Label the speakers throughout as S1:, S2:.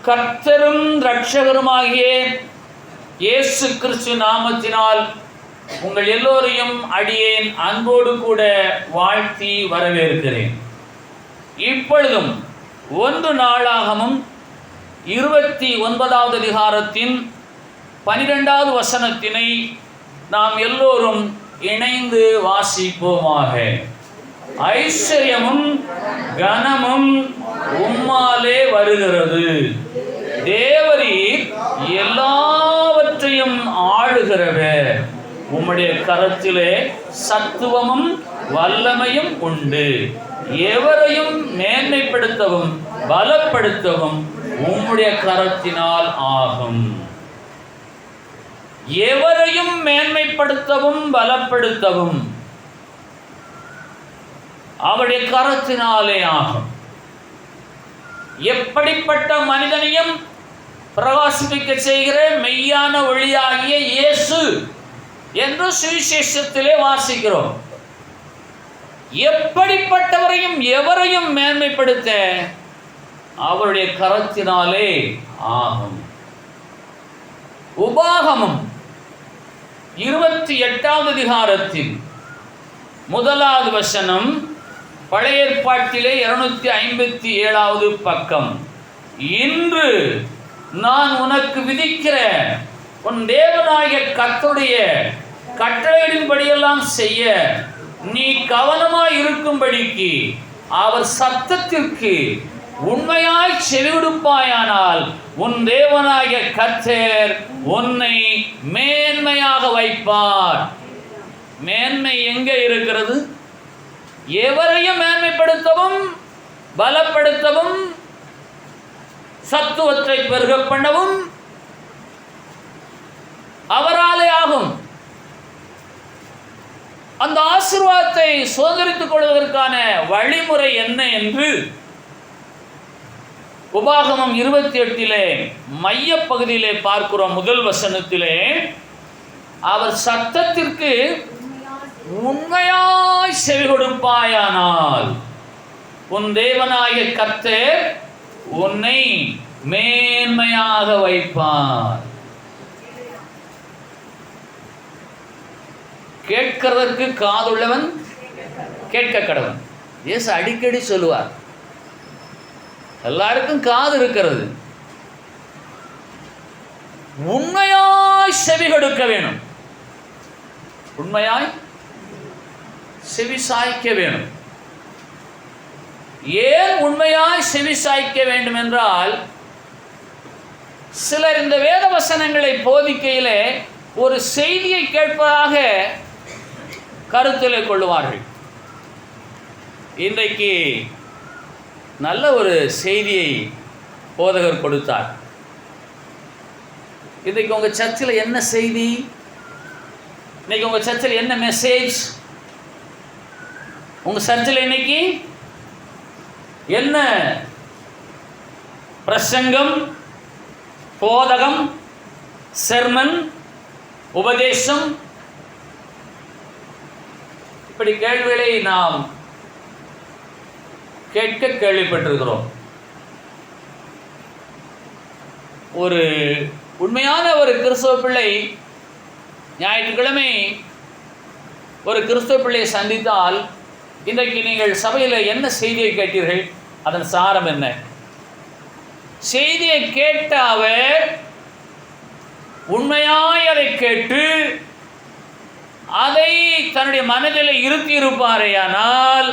S1: கர்த்தரும் இரட்சகருமாகிய இயேசு கிறிஸ்து நாமத்தினால் உங்கள் எல்லோரையும் அடியேன் அன்போடு கூட வாழ்த்தி வரவேற்கிறேன். இப்பொழுதும் 1 நாளாகமம் 29வது அதிகாரத்தின் 12வது வசனத்தினை நாம் எல்லோரும் இணைந்து வாசிப்போமாக. ஐஸ்வர்யமும் கனமும் உம்மாலே வருகிறது, தேவரீர் எல்லாவற்றையும் ஆளுகிறவர், உம்முடைய கரத்திலே சத்துவமும் வல்லமையும் உண்டு, எவரையும் மேன்மைப்படுத்தவும் பலப்படுத்தவும் உம்முடைய கரத்தினால் ஆகும். எவரையும் மேன்மைப்படுத்தவும் பலப்படுத்தவும் அவருடைய கரத்தினாலே ஆகும். எப்படிப்பட்ட மனிதனையும் பிரகாசிப்பிக்க செய்கிற மெய்யான ஒளியாகிய இயேசு என்று சுவிசேஷத்திலே வாசிக்கிறோம். எப்படிப்பட்டவரையும் எவரையும் மேன்மைப்படுத்த அவருடைய கரத்தினாலே ஆகும். உபாகமம் 28வது அதிகாரத்தில் 1வது வசனம், பழைய ஏற்பாட்டிலே 257வது பக்கம். இன்று நான் உனக்கு விதிக்கிற உன் தேவனாகிய கர்த்தருடைய கட்டளையின்படியெல்லாம் செய்ய நீ கவனமாய் இருக்கும்படிக்கு அவர் சத்தத்திற்கு உண்மையாய் செவிடுப்பாயானால் உன் தேவனாகிய கர்த்தர் உன்னை மேன்மையாக வைப்பார். மேன்மை எங்கே இருக்கிறது? எவரையும் மேன்மைப்படுத்தவும் பலப்படுத்தவும் சத்துவத்தை பெருக பண்ணவும் அவராலே ஆகும். அந்த ஆசீர்வாதத்தை சுதந்திரித்துக் கொள்வதற்கான வழிமுறை என்ன என்று உபாகமம் 28 மைய பகுதியிலே பார்க்கிறோம். முதல் வசனத்திலே, அவர் சத்தத்திற்கு உண்மையாய் செவி கொடுப்பாயானால் உன் தேவனாகிய கர்த்தர் உன்னை மேன்மையாக வைப்பார். கேட்கிறதற்கு காதுள்ளவன் கேட்க கடவன். இயேசு அடிக்கடி சொல்லுவார், எல்லாருக்கும் காது இருக்கிறது, உண்மையாய் செவி கொடுக்க வேணும், உண்மையாய் செவி சாய்க்க வேணும். ஏன் உண்மையாய் செவி சாய்க்க வேண்டும் என்றால், சிலர் இந்த வேத வசனங்களை போதிக்கையிலே ஒரு செய்தியை கேட்பதாக கருத்திலே கொள்ளுவார்கள். இன்றைக்கு நல்ல ஒரு செய்தியை போதகர் கொடுத்தார். இன்றைக்கு உங்கள் சர்ச்சில் என்ன செய்தி? இன்னைக்கு உங்கள் சர்ச்சில் என்ன மெசேஜ்? உங்கள் சர்ச்சில் இன்னைக்கு என்ன பிரசங்கம், போதகம், செர்மன், உபதேசம்? இப்படி கேள்விகளை நாம் கேட்க கேள்விப்பட்டிருக்கிறோம். ஒரு உண்மையான ஒரு கிறிஸ்தவ பிள்ளை ஞாயிற்றுக்கிழமை ஒரு கிறிஸ்தவ பிள்ளையை சந்தித்தால், இன்றைக்கு நீங்கள் சபையில் என்ன செய்தியை கேட்டீர்கள், அதன் சாரம் என்ன? செய்தியை கேட்ட அவர் உண்மையாய் அதை கேட்டு அதை தன்னுடைய மனதில் இருத்தியிருப்பாரேயானால்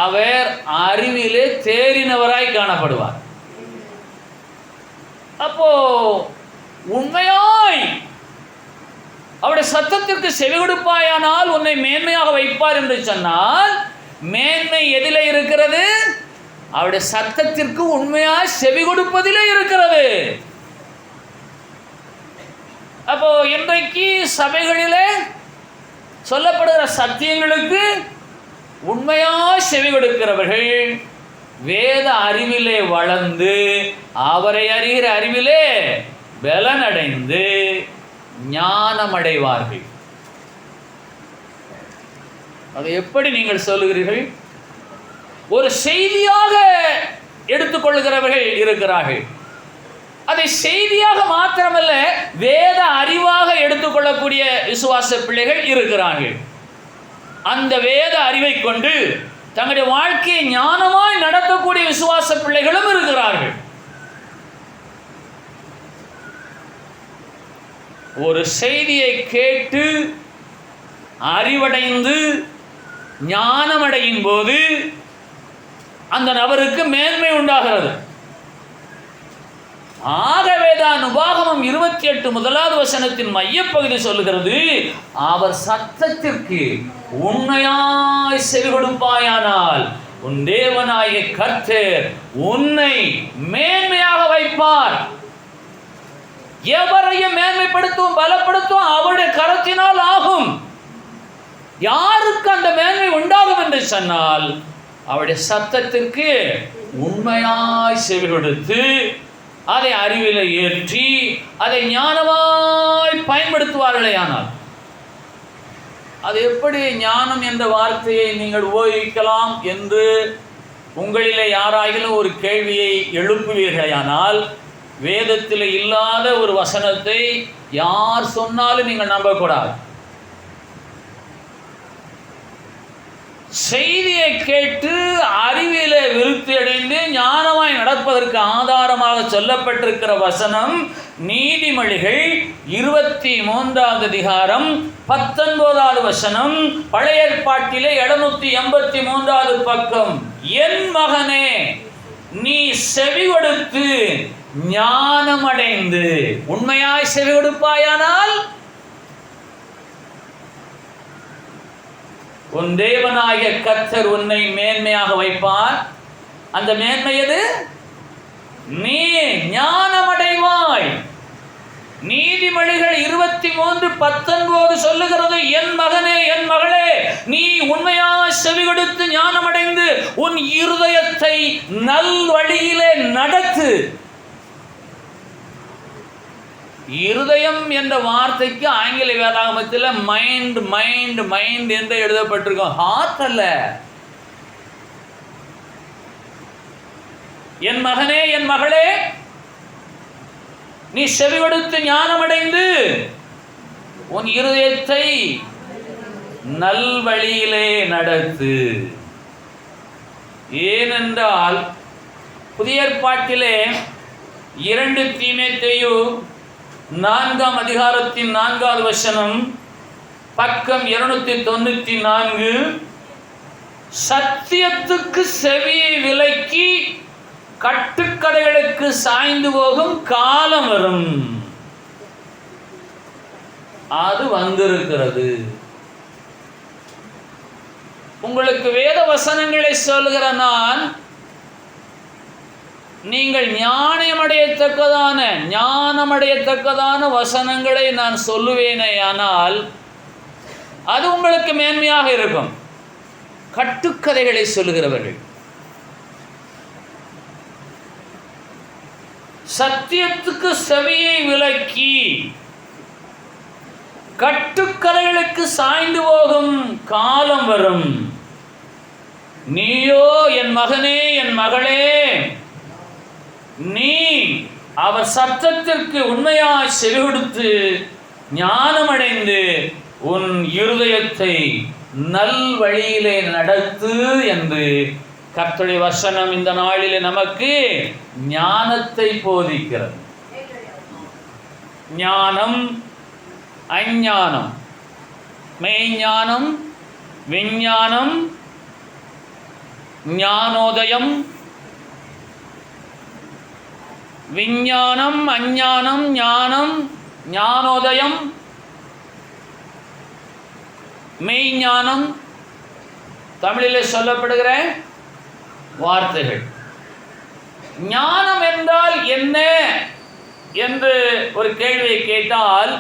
S1: அவர் அறிவிலே தேறினவராய் காணப்படுவார். அப்போ உண்மையாய் அவருடைய சத்தத்திற்கு செவி கொடுப்பாயானால் உன்னை மேன்மையாக வைப்பார் என்று சொன்னால், மேன்மை எதிலே இருக்கிறது? அவருடைய சத்தத்திற்கு உண்மையாய் செவி கொடுப்பதிலே இருக்கிறது. அப்போ இன்றைக்கு சபைகளிலே சொல்லப்படுகிற சத்தியங்களுக்கு உண்மையாய் செவி கொடுக்கிறவர்கள் வேத அறிவிலே வளர்ந்து அவரை அறிகிற அறிவிலே பலனடைந்து ஞானமடைவார்கள். அதை எப்படி நீங்கள் சொல்லுகிறீர்கள்? ஒரு செய்தியாக எடுத்துக்கொள்கிறவர்கள் இருக்கிறார்கள். அதை செய்தியாக மாத்திரமல்ல, வேத அறிவாக எடுத்துக்கொள்ளக்கூடிய விசுவாச பிள்ளைகள் இருக்கிறார்கள். அந்த வேத அறிவை கொண்டு தங்களுடைய வாழ்க்கையை ஞானமாய் நடத்தக்கூடிய விசுவாச பிள்ளைகளும் இருக்கிறார்கள். ஒரு செய்தியை கேட்டு அறிவடைந்து ஞானமடையும் போது அந்த நபருக்கு மேன்மை உண்டாகிறது. ஆகவேதான் உபாகமம் 28 முதலாவது வசனத்தின் மையப்பகுதி சொல்லுகிறது, அவர் சத்தத்திற்கு உண்மையாய் செவி கொடுப்பாயானால் உன் தேவனாகிய கர்த்தர் உன்னை மேன்மையாக வைப்பார். எவரையும் மேன்மைப்படுத்தும் பலப்படுத்தும் அவருடைய கரத்தினால் ஆகும். யாருக்கு அந்த மேன்மை உண்டாகும் என்று சொன்னால், அவருடைய சத்தத்திற்கு உண்மையாய் செவி கொடுத்து அதை அறிவில ஏற்றி அதை ஞானமாய் பயன்படுத்துவார்களே. ஆனால் அது எப்படி ஞானம் என்ற வார்த்தையை நீங்கள் உபயோகிக்கலாம் என்று உங்களிலே யாராயிலும் ஒரு கேள்வியை எழுப்புவீர்களானால், வேதத்தில் இல்லாத ஒரு வசனத்தை யார் சொன்னாலும் நீங்கள் நம்பக்கூடாது. செய்தியை கேட்டு அறிவில விருத்தி அடைந்து ஞானமாய் நடப்பதற்கு ஆதாரமாக சொல்லப்பட்டிருக்கிற வசனம் நீதிமொழிகள் 23வது அதிகாரம் 19வது வசனம், பழைய ஏற்பாட்டிலே 783வது பக்கம். என் மகனே, நீ செவி கொடுத்து ஞானமடைந்து உண்மையாய் செவி கொடுப்பாயானால் உன் தேவனாகிய கர்த்தர் உன்னை மேன்மையாக வைப்பார். அந்த மேன்மை எது? நீ ஞானமடைவாய். நீதிமொழிகள் 23:19 சொல்லுகிறது, என் மகனே, என் மகளே, நீ உண்மையாய் செவி கொடுத்து ஞானமடைந்து உன் இருதயத்தை நல் வழியிலே நடத்து. இருதயம் என்ற வார்த்தைக்கு ஆங்கில வேதாகமத்தில் மைண்ட் மைண்ட் மைண்ட் என்று எழுதப்பட்டிருக்கும், ஹார்ட் அல்ல. என் மகனே, என் மகளே, நீ செவி கொடுத்து ஞானமடைந்து உன் இருதயத்தை நல்வழியிலே நடத்து. ஏனென்றால் புதிய ஏற்பாட்டிலே 2 தீமோத்தேயு 4ஆம் அதிகாரத்தின் 4வது வசனம், பக்கம் 294, சத்தியத்துக்கு செவியை விலக்கி கட்டுக்கதைகளுக்கு சாய்ந்து போகும் காலம் வரும். அது வந்திருக்கிறது. உங்களுக்கு வேத வசனங்களை சொல்கிற நான், நீங்கள் ஞானமடையத்தக்கதான வசனங்களை நான் சொல்லுவேனே, ஆனால் அது உங்களுக்கு மேன்மையாக இருக்கும். கட்டுக்கதைகளை சொல்லுகிறவர்கள், சத்தியத்துக்கு செவியை விலக்கி கட்டுக்கதைகளுக்கு சாய்ந்து போகும் காலம் வரும். நீயோ என் மகனே, என் மகளே, நீ அவர் சத்தத்திற்கு உண்மையாய் செவி கொடுத்து ஞானமடைந்து உன் இருதயத்தை நல் வழியிலே நடத்து என்று கர்த்தருடைய வசனம் இந்த நாளிலே நமக்கு ஞானத்தை போதிக்கிறது. ஞானம், அஞ்ஞானம், மெய்ஞானம், விஞ்ஞானம், ஞானோதயம், விஞ்ஞானம், அஞ்ஞானம், ஞானம், ஞானோதயம், மெய்ஞானம், தமிழிலே சொல்லப்படுகிற வார்த்தைகள். ஞானம் என்றால் என்ன என்று ஒரு கேள்வியை கேட்டால்,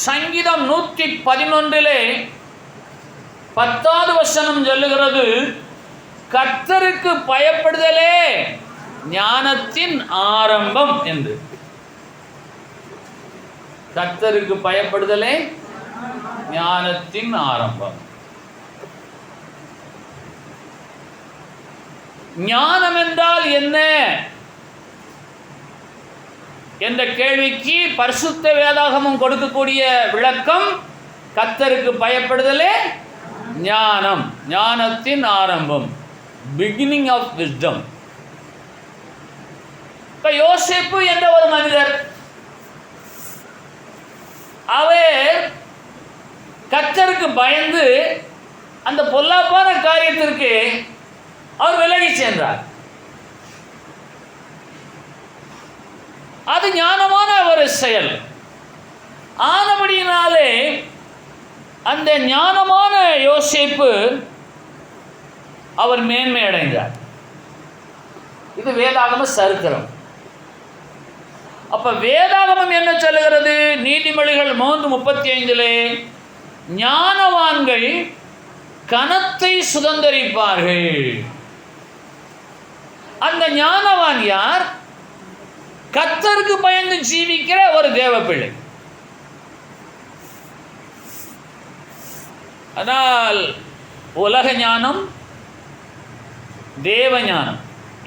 S1: சங்கீதம் 111 10வது வசனம் சொல்லுகிறது, கர்த்தருக்கு பயப்படுதலே ஞானத்தின் ஆரம்பம் என்று. கர்த்தருக்கு பயப்படுதலே ஞானத்தின் ஆரம்பம். ஞானம் என்றால் என்ன என்ற கேள்விக்கு பரிசுத்த வேதாகமம் கொடுக்கக்கூடிய விளக்கம், கர்த்தருக்கு பயப்படுதலே ஞானம், ஞானத்தின் ஆரம்பம், பிகினிங் ஆஃப் விஸ்டம். இப்ப யோசேப்பு என்ற ஒரு மனிதர், அவர் கர்த்தருக்கு பயந்து அந்த பொல்லாப்பான காரியத்திற்கு அவர் விலகி சென்றார். அது ஞானமான ஒரு செயல் ஆனபடியினாலே அந்த ஞானமான யோசேப்பு அவர் மேன்மை அடைந்தார். இது வேதாகம சரித்திரம். அப்ப வேதாகமம் என்ன சொல்லுகிறது? நீதிமொழிகள் 3:35 ஞானவான்கள் கனத்தை சுதந்தரிப்பார்கள். அந்த ஞானவான் யார்? கர்த்தருக்கு பயந்து ஜீவிக்கிற ஒரு தேவ பிள்ளை. ஆனால் உலக ஞானம், தேவ ஞானம்,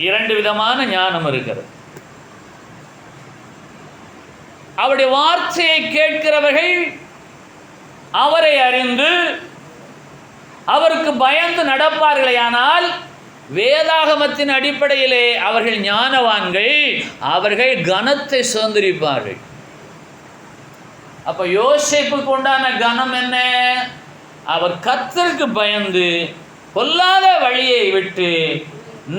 S1: இரண்டு விதமான ஞானம் இருக்கிறது. அவருடைய வார்த்தையை கேட்கிறவர்கள் அவரை அறிந்து அவருக்கு பயந்து நடப்பார்களேயானால் வேதாகமத்தின் அடிப்படையிலே அவர்கள் ஞானவான்கள், அவர்கள் கனத்தை சுதந்திரிப்பார்கள். அப்ப யோசேப்புக்கு உண்டான கனம் என்ன? அவர் கர்த்தருக்கு பயந்து பொல்லாத வழியை விட்டு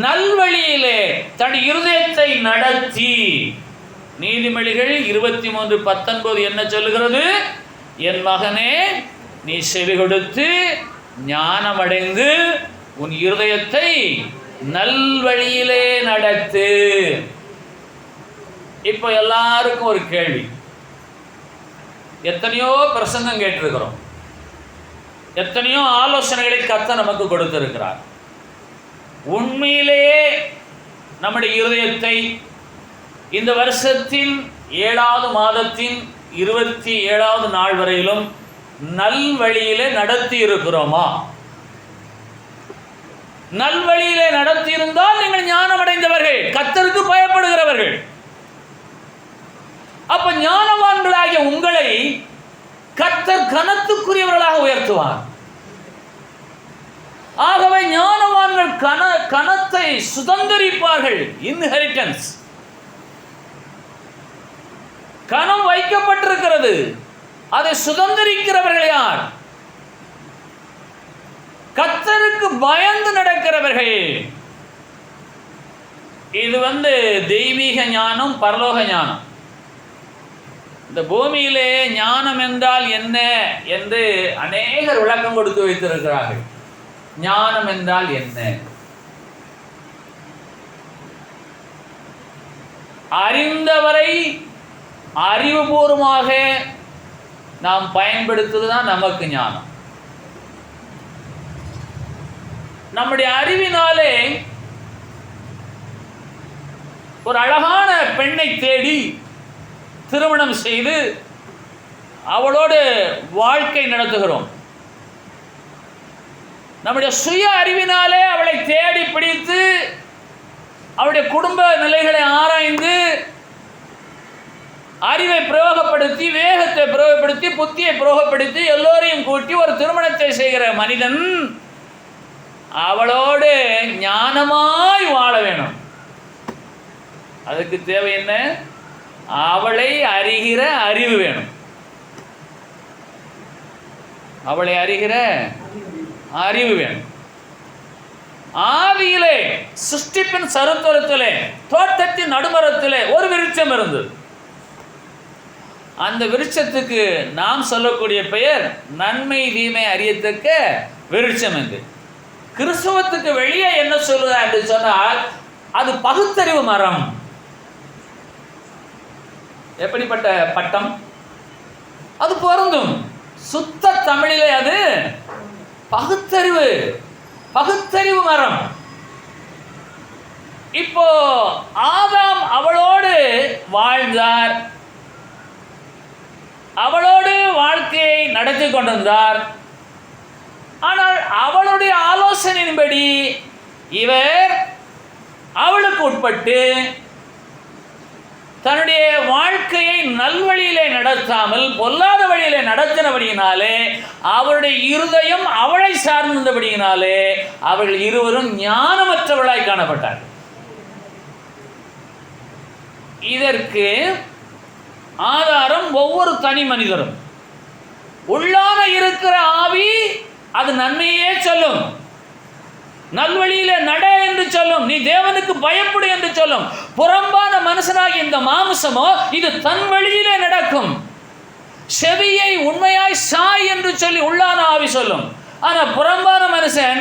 S1: நல்வழியிலே தன் இருதயத்தை நடத்தி. நீதிமொழிகள் 23:19 என்ன சொல்லுகிறது? என் மகனே, நீ செவி கொடுத்து ஞானமடைந்து உன் இருதயத்தை நல்வழியிலே நடத்து. இப்போ எல்லாருக்கும் ஒரு கேள்வி. எத்தனையோ பிரசங்கம் கேட்டிருக்கிறோம், எத்தனையோ ஆலோசனைகளை கர்த்தர் நமக்கு கொடுத்திருக்கிறார். உண்மையிலேயே நம்முடைய இருதயத்தை இந்த வருஷத்தின் 7வது மாதத்தின் 27வது நாள் வரையிலும் நல்வழியிலே நடத்தி இருக்கிறோமா? நல்வழியிலே நடத்தி இருந்தால் நீங்கள் ஞானம் அடைந்தவர்கள், கர்த்தருக்கு பயப்படுகிறவர்கள். அப்ப ஞானவான்களாகிய உங்களை கர்த்தர் கனத்துக்குரியவர்களாக உயர்த்துவார். ஆகவே ஞானவான்கள் கனத்தை சுதந்தரிப்பார்கள். இன்ஹெரிட்டன்ஸ், கனம் வைக்கப்பட்டிருக்கிறது. அதை சுதந்தரிக்கிறவர்கள் யார்? கர்த்தருக்கு பயந்து நடக்கிறவர்கள். இது தெய்வீக ஞானம், பரலோக ஞானம். இந்த பூமியிலே ஞானம் என்றால் என்ன என்று அநேகர் விளக்கம் கொடுத்து வைத்திருக்கிறார்கள். ஞானம் என்றால் என்ன? அறிந்தவரை அறிவுபூர்வமாக நாம் பயன்படுத்துவதுதான் நமக்கு ஞானம். நம்முடைய அறிவினாலே ஒரு அழகான பெண்ணை தேடி திருமணம் செய்து அவளோடு வாழ்க்கை நடத்துகிறோம். நம்முடைய சுய அறிவினாலே அவளை தேடி பிடித்து அவளுடைய குடும்ப நிலைகளை ஆராய்ந்து அறிவை பிரயோகப்படுத்தி, வேகத்தை பிரயோகப்படுத்தி, புத்தியை பிரயோகப்படுத்தி எல்லோரையும் கூட்டி ஒரு திருமணத்தை செய்கிற மனிதன் அவளோடு ஞானமாய் வாழ வேணும். அதுக்கு தேவை என்ன? அவளை அறிகிற அறிவு வேணும். அவளை அறிகிற அறிவு வேணும். ஆதியிலே சிருஷ்டிப்பின் சருத்தரத்திலே தோட்டத்தின் நடுமரத்திலே ஒரு விருட்சம் இருந்தது. அந்த விருட்சத்துக்கு நாம் சொல்லக்கூடிய பெயர் நன்மை தீமை அறியத்தக்க விருட்சம் என்று. கிறிஸ்துவத்துக்கு வெளியே என்ன சொல்லுதா என்று சொன்னால் அது பகுத்தறிவு மரம். எப்படிப்பட்ட பட்டம்? அது பொருந்தும். சுத்த தமிழிலே அது பகுத்தறிவு, பகுத்தறிவு மரம். இப்போ ஆதாம் அவளோடு வாழ்ந்தார், அவளோடு வாழ்க்கையை நடத்தி கொண்டிருந்தார். ஆனால் அவளுடைய ஆலோசனையின்படி இவர் அவளுக்கு உட்பட்டு தன்னுடைய வாழ்க்கையை நல்வழியிலே நடத்தாமல் பொல்லாத வழியிலே நடத்தினபடியினாலே அவருடைய இருதயம் அவளை சார்ந்தபடியினாலே அவர்கள் இருவரும் ஞானமற்றவளாய் காணப்பட்டார்கள். இதற்கு ஆதாரம் ஒவ்வொரு தனி மனிதரும். உள்ளான இருக்கிற ஆவி அது நன்மையே சொல்லும், நல்வழியில நட என்று சொல்லும், நீ தேவனுக்கு பயப்படு என்று சொல்லும். புறம்பான மனுஷனாகி இந்த மாம்சமோ இது தன் வழியிலே நடக்கும். செவியை உண்மையாய் சாய் என்று சொல்லி உள்ளான ஆவி சொல்லும். ஆனா புறம்பான மனுஷன்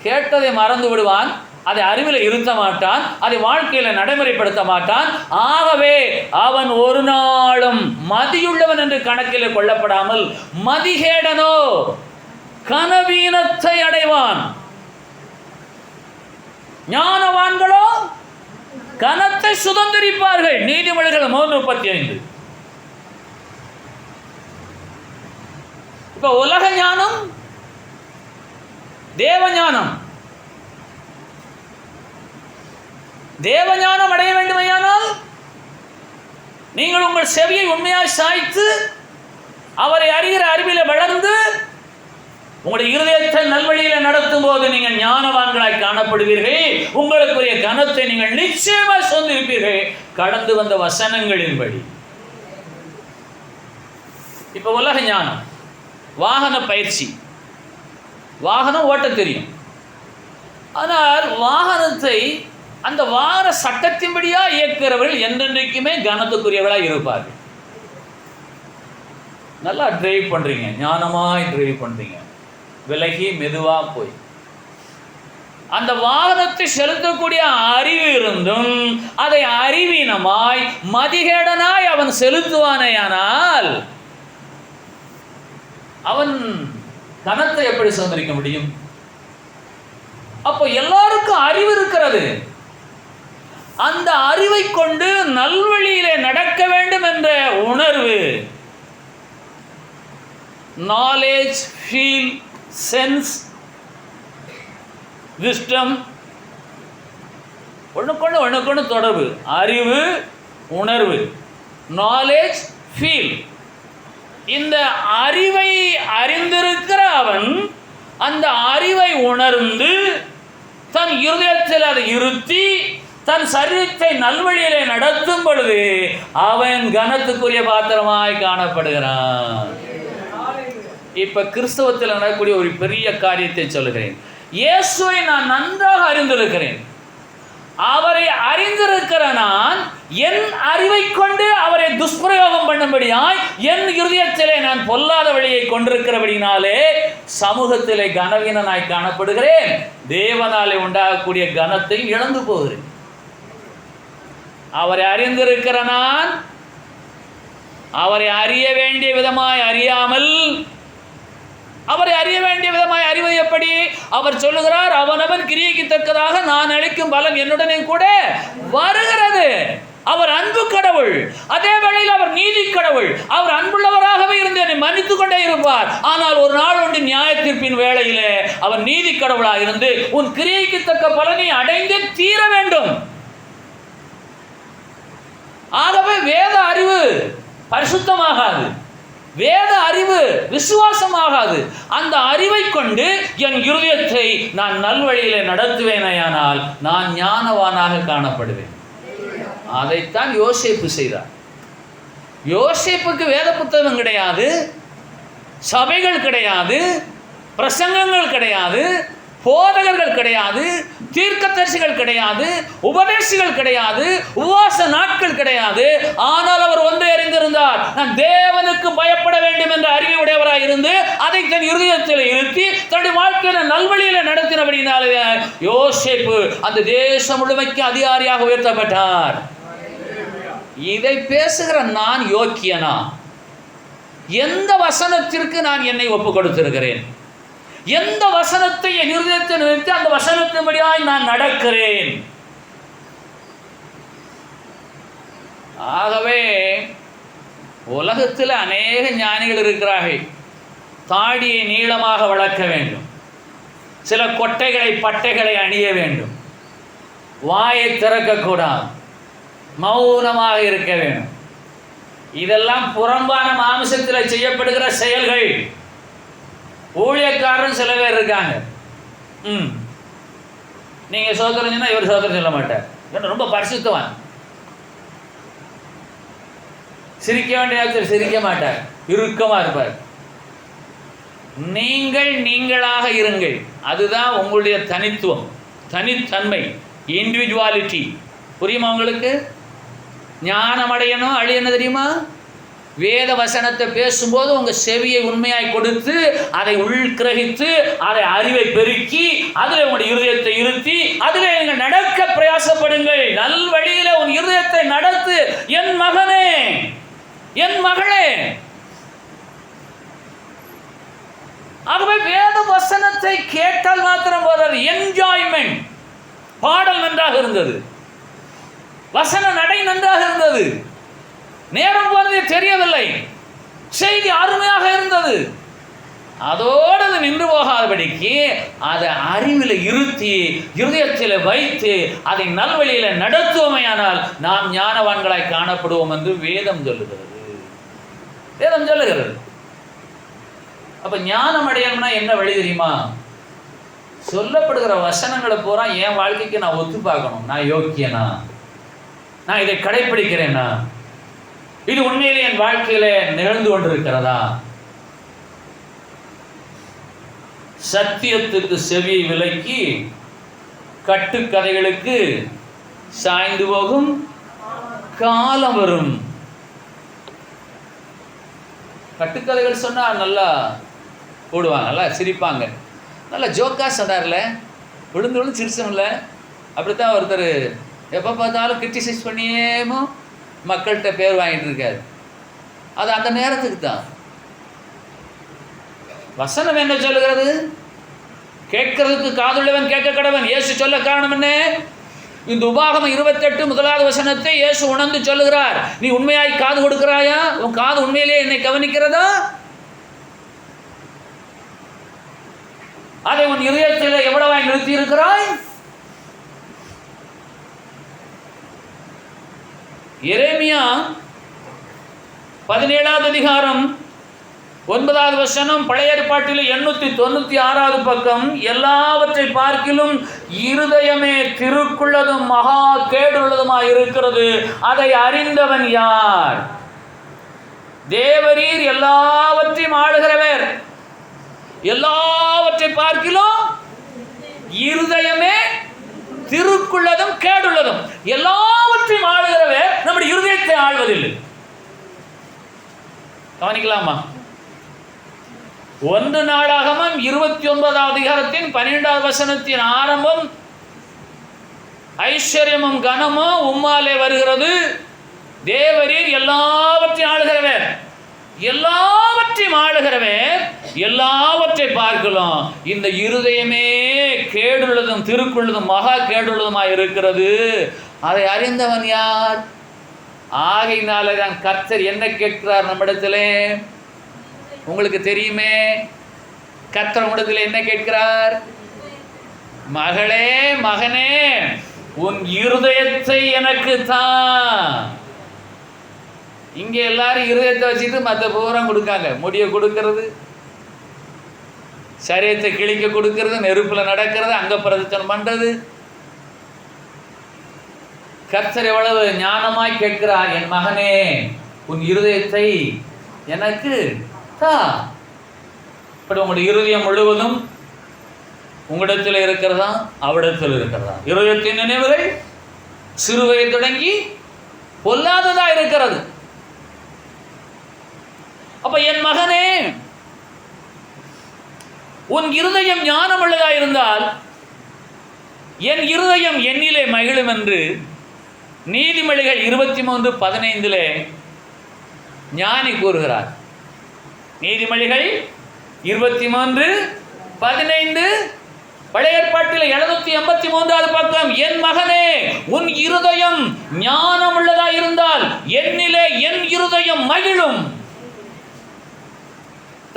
S1: கேட்டதை மறந்து விடுவான், அதை அறிவில் இருத்த மாட்டான், அதை வாழ்க்கையில நடைமுறைப்படுத்த மாட்டான். ஆகவே அவன் ஒரு நாளும் மதியுள்ளவன் என்று கணக்கில் கொள்ளப்படாமல் மதிகேடனோ கனவீனத்தை அடைவான். ஞானவான்களோ கனத்தை சுதந்திரிப்பார்கள். நீதிமொழிகள் 3:35. இப்ப உலக ஞானம், தேவஞானம். தேவஞானம் அடைய வேண்டுமையானால் நீங்கள் உங்கள் செவியை உண்மையாய் சாய்த்து அவரை அறிகிற அறிவில வளர்ந்து உங்களுடைய இருதயத்தை நல்வழியில நடத்தும் போது நீங்கள் ஞானவான்களாய் காணப்படுவீர்கள். உங்களுக்குரிய கனத்தை நீங்கள் நிச்சயமாக சொந்திருப்பீர்கள் கடந்து வந்த வசனங்களின்படி. இப்ப உலக ஞானம், வாகன பயிற்சி, வாகனம் ஓட்ட தெரியும். ஆனால் வாகனத்தை அந்த வாகன சட்டத்தின்படியா இயக்குகிறவர்கள் என்றென்றைக்குமே கனத்துக்குரியவர்களாக இருப்பார்கள். நல்லா டிரைவ் பண்றீங்க, ஞானமாய் டிரைவ் பண்றீங்க, விலகி மெதுவா போய் அந்த வாகனத்தை செலுத்தக்கூடிய அறிவு இருந்தும் அதை அறிவீனமாய் மதிகேடனாய் அவன் செலுத்துவானேயானால் அவன் கனத்தை எப்படி சுதந்திரிக்க முடியும்? அப்போ எல்லாருக்கும் அறிவு இருக்கிறது. அந்த அறிவை கொண்டு நல்வழியிலே நடக்க வேண்டும் என்ற உணர்வு, நாலேஜ், ஃபீல், சென்ஸ், விஸ்டம், ஒண்ணுக்கொண்டு தொடர்பு. அறிவு, உணர்வு, நாலேஜ், ஃபீல். இந்த அறிவை அறிந்திருக்கிற அவன் அந்த அறிவை உணர்ந்து தன் இருதயத்தில் அதை இருத்தி தன் சரீரத்தை நல்வழியிலே நடத்தும் பொழுது அவன் கனத்துக்குரிய பாத்திரமாய் காணப்படுகிறான். இப்ப கிறிஸ்தவத்தில் நடக்கக்கூடிய ஒரு பெரிய காரியத்தை சொல்லுகிறேன். இயேசுவை நான் நன்றாக அறிந்திருக்கிறேன். அவரை அறிந்திருக்கிற நான் என் அறிவை கொண்டு அவரை துஷ்பிரயோகம் பண்ணும்படியாய் என் இருதயத்திலே நான் பொல்லாத வழியை கொண்டிருக்கிறபடினாலே சமூகத்திலே கனவீனனாய் காணப்படுகிறேன். தேவனாலே உண்டாகக்கூடிய கனத்தை இழந்து போகிறேன். அவரை அறிந்திருக்கிற நான் அவரை அறிய வேண்டிய விதமாய் அறியாமல், அவரை அறிய வேண்டிய விதமாய் அறிவது எப்படி? அவர் சொல்லுகிறார், அவனவன் கிரியைக்கு தக்கதாக நான் அளிக்கும் பலன் என்னுடனே கூட வருகிறது. அவர் அன்பு கடவுள், அதே வேளையில் அவர் நீதி கடவுள். அவர் அன்புள்ளவராகவே இருந்து என்னை மன்னித்துக் கொண்டே இருப்பார். ஆனால் ஒரு நாள் ஒன்று நியாய தீர்ப்பின் வேளையிலே அவர் நீதி கடவுளாக இருந்து உன் கிரியைக்கு தக்க பலனை அடைந்தே தீர வேண்டும். ஆகவே வேத அறிவு பரிசுத்தமாகாது, வேத அறிவு விசுவாசமாகாது. அந்த அறிவை கொண்டு என் இருதயத்தை நான் நல்வழியிலே நடத்துவேனையானால் நான் ஞானவானாக காணப்படுவேன். அதைத்தான் யோசேப்பு செய்தார். யோசேப்புக்கு வேத புத்தகம் கிடையாது, சபைகள் கிடையாது, பிரசங்கங்கள் கிடையாது, போதகர்கள் கிடையாது, தீர்க்கதரிசிகள் கிடையாது, உபதேசிகள் கிடையாது, உபவாச நாட்கள் கிடையாது. ஆனால் அவர் ஒன்றை அறிந்திருந்தார், நான் தேவனுக்கு பயப்பட வேண்டும் என்ற அறிவை உடையவராக இருந்து அதை தன் இருதயத்தில் இருத்தி தன்னுடைய வாழ்க்கையில நல்வழியில நடத்தினபடினாலே யோசேப்பு அந்த தேசம் முழுமைக்கு அதிகாரியாக உயர்த்தப்பட்டார். இதை பேசுகிற நான் யோக்கியனா? எந்த வசனத்திற்கு நான் என்னை ஒப்பு கொடுத்திருக்கிறேன்? எந்த வசனத்தை என் இருதயத்தை நிறுத்தி அந்த வசனத்தின்படியாய் நான் நடக்கிறேன்? ஆகவே உலகத்தில் அநேக ஞானிகள் இருக்கிறார்கள். தாடியை நீளமாக வளர்க்க வேண்டும், சில கொட்டைகளை பட்டைகளை அணிய வேண்டும், வாயை திறக்கக்கூடாது, மௌனமாக இருக்க வேண்டும். இதெல்லாம் புறம்பான மாம்சத்தில் செய்யப்படுகிற செயல்கள். ஊழியக்காரன் சில பேர் இருக்காங்க, நீங்க சோதரம் சொன்னா இவர் சோதரம் சொல்ல மாட்டார், ரொம்ப பரிசுத்தவான். சிரிக்க வேண்டிய நேரத்தில் சிரிக்க மாட்டார், இறுக்கமா இருப்பார். நீங்கள் நீங்களாக இருங்கள், அதுதான் உங்களுடைய தனித்துவம், தனித்தன்மை, இண்டிவிஜுவாலிட்டி. புரியுமா உங்களுக்கு? ஞானம் அடையணும். அழி என்ன தெரியுமா? வேத வசனத்தை பேசும்போது உங்கள் செவியை உண்மையாய் கொடுத்து அதை உள்கிரகித்து அதை அறிவை பெருக்கி அதில் உங்களுடைய இருதயத்தை இருத்தி அதில் நீங்கள் நடக்க பிரயாசப்படுங்கள். நல் வழியில் உன் இருதயத்தை நடத்து என் மகனே, என் மகளே. ஆகவே வேத வசனத்தை கேட்டால் மாத்திரம் போதாது, என்ஜாய்மெண்ட். பாடல் நன்றாக இருந்தது, வசன நடை நன்றாக இருந்தது, நேரம் போனதே தெரியவில்லை, செய்தி அருமையாக இருந்தது. அதோடு அது நின்று போகாதபடிக்கு அதை அறிவில் இருத்தி இருதயத்தில் வைத்து அதை நல்வழியில் நடத்துவோமையானால் நாம் ஞானவான்களாய் காணப்படுவோம் என்று வேதம் சொல்லுகிறது. வேதம் சொல்லுகிறது. அப்ப ஞானம் அடையணும்னா என்ன வழி தெரியுமா? சொல்லப்படுகிற வசனங்களை பூரா என் வாழ்க்கைக்கு நான் ஒத்து பார்க்கணும். நான் யோக்கியனா? நான் இதை கடைபிடிக்கிறேனா? இது உண்மையிலே என் வாழ்க்கையில நிகழ்ந்து கொண்டிருக்கிறதா? சத்தியத்துக்கு செவியை விலக்கி கட்டுக்கதைகளுக்கு சாய்ந்து போகும் காலம் வரும். கட்டுக்கதைகள் சொன்னா நல்லா போடுவாங்க, நல்லா சிரிப்பாங்க, நல்லா ஜோக்கா சொன்னார்ல, விழுந்து விழுந்து சிரிச்சோம்ல. அப்படித்தான் ஒருத்தர் எப்போ பார்த்தாலும் கிரிட்டிசைஸ் பண்ணியேமோ மக்கள்கிட்ட பேர் வாங்கிட்டு இருக்காரு. அது அந்த நேரத்துக்கு தான். வசனம் என்ன சொல்லுகிறது? கேட்கறதுக்கு காதுள்ளவன் கேட்க கடவன். இயேசு சொல்ல காரணம் என்ன? இந்த உபாகமம் 28 முதலாவது வசனத்தை இயேசு உணர்ந்து சொல்லுகிறார். நீ உண்மையாய் காது கொடுக்கிறாயா? உன் காது உண்மையிலே என்னை கவனிக்கிறதா? அதை உன் இதயத்தில் எவ்வளவாய் நிறுத்தி இருக்கிறாய்? எரேமியா 17வது அதிகாரம் 9வது வசனம், பழைய ஏற்பாட்டில் 896வது பக்கம். எல்லாவற்றை பார்க்கிலும் இருதயமே திருக்குள்ளதும் மகா கேடுள்ளதுமாய் இருக்கிறது, அதை அறிந்தவன் யார்? தேவரீர் எல்லாவற்றையும் ஆளுகிறவர். எல்லாவற்றை பார்க்கிலும் இருதயமே திருக்குள்ளதும் கேடுள்ளதும். எல்லாவற்றையும் ஆளுகிறவர் நம்முடைய இருதயத்தை ஆள்வதில்லை. கவனிக்கலாமா? 1 நாளாகமம் 29வது அதிகாரத்தின் 12வது வசனத்தின் ஆரம்பம், ஐஸ்வர்யமும் கனமும் உம்மாலே வருகிறது, தேவரீர் எல்லாவற்றையும் ஆளுகிறவர். எல்லாவற்றையும் ஆளுகிறவர் எல்லாவற்றை பார்க்கலாம். இந்த இருதயமே கேடுள்ளதும் திருக்குள்ளதும் மகா கேடுள்ளதுமாய் இருக்கிறது, அதை அறிந்தவன் யார்? ஆகையினால தான் கர்த்தர் என்ன கேட்கிறார் நம்மிடத்திலே? உங்களுக்கு தெரியுமே, கர்த்தர் நம்மிடத்தில் என்ன கேட்கிறார்? மகளே, மகனே, உன் இருதயத்தை எனக்கு தான். இங்கே எல்லாரும் இருதயத்தை வச்சுட்டு மற்ற பூரா கொடுக்காங்க. முடியை கொடுக்கறது, சரீரத்தை கிழிக்க கொடுக்கறது, நெருப்பில் நடக்கிறது, அங்க பிரதட்சணம் பண்றது. கர்த்தர் எவ்வளவு ஞானமாய் கேட்கிறார், என் மகனே உன் இருதயத்தை எனக்கு தா. இப்படி உங்களுடைய இருதயம் முழுவதும் உங்களிடத்தில் இருக்கிறதா, அவ்விடத்தில் இருக்கிறதா? இருதயத்தின் நினைவுகள் சிறுவையை தொடங்கி பொல்லாததா இருக்கிறது. அப்ப என் மகனே, உன் இருதயம் ஞானம் உள்ளதா இருந்தால் என் இருதயம் என்னிலே மகிழும் என்று நீதிமொழிகள் 23:15 ஞானி கூறுகிறார். நீதிமொழிகள் 23:15 பழைய ஏற்பாட்டில் 783வது பக்கம். என் மகனே, உன் இருதயம் ஞானம் உள்ளதா இருந்தால் என்னிலே என் இருதயம் மகிழும்.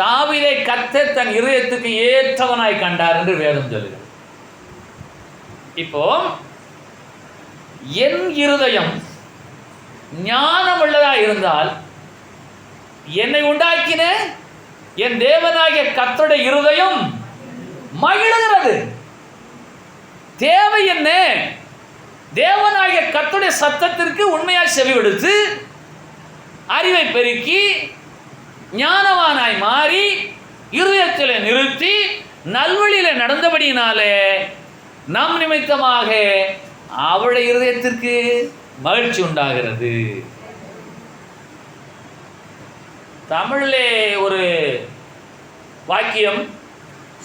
S1: தாவீதை கர்த்தர் தன் இருதயத்துக்கு ஏற்றவனாய் கண்டார் என்று வேதம் சொல்லுகிறது. இப்போ என் இருதயம் ஞானம் உள்ளதா இருந்தால் என்னை உண்டாக்கின என் தேவனாகிய கர்த்தருடைய இருதயம் மகிழுகிறது. தேவை என்ன? தேவனாகிய கர்த்தருடைய சத்தத்திற்கு உண்மையாய் செவி கொடுத்து அறிவை பெருக்கி ஞானவானாய் மாறி இருதயத்தில் நிறுத்தி நல்வழியில் நடந்தபடியினாலே நம் நிமித்தமாக அவருடைய இருதயத்திற்கு மகிழ்ச்சி உண்டாகிறது. தமிழிலே ஒரு வாக்கியம்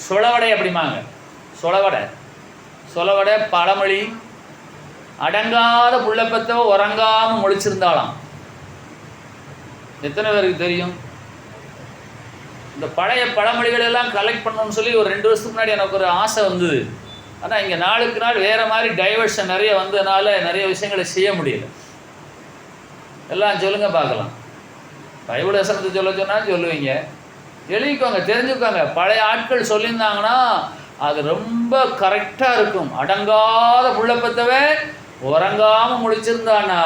S1: சொலவடை அப்படிமாங்க. சொலவடை பழமொழி. அடங்காத புள்ளப்பத்தவ உறங்காமல் முழிச்சிருந்தாலாம். எத்தனை பேருக்கு தெரியும்? இந்த பழைய பழமொழிகள் எல்லாம் கலெக்ட் பண்ணணும்னு சொல்லி ஒரு 2 வருஷத்துக்கு முன்னாடி எனக்கு ஒரு ஆசை வந்தது. ஆனால் இங்கே நாளுக்கு நாள் வேறு மாதிரி டைவர்ஷன் நிறைய வந்ததுனால நிறைய விஷயங்களை செய்ய முடியல. எல்லாம் சொல்லுங்க பார்க்கலாம். பைபிள் வசனத்தை சொல்ல சொன்னாலும் சொல்லுவீங்க. எழுதிக்கோங்க, தெரிஞ்சுக்கோங்க. பழைய ஆட்கள் சொல்லியிருந்தாங்கன்னா அது ரொம்ப கரெக்டாக இருக்கும். அடங்காத புள்ளப்பத்தவன் உறங்காமல் முடிச்சிருந்தானா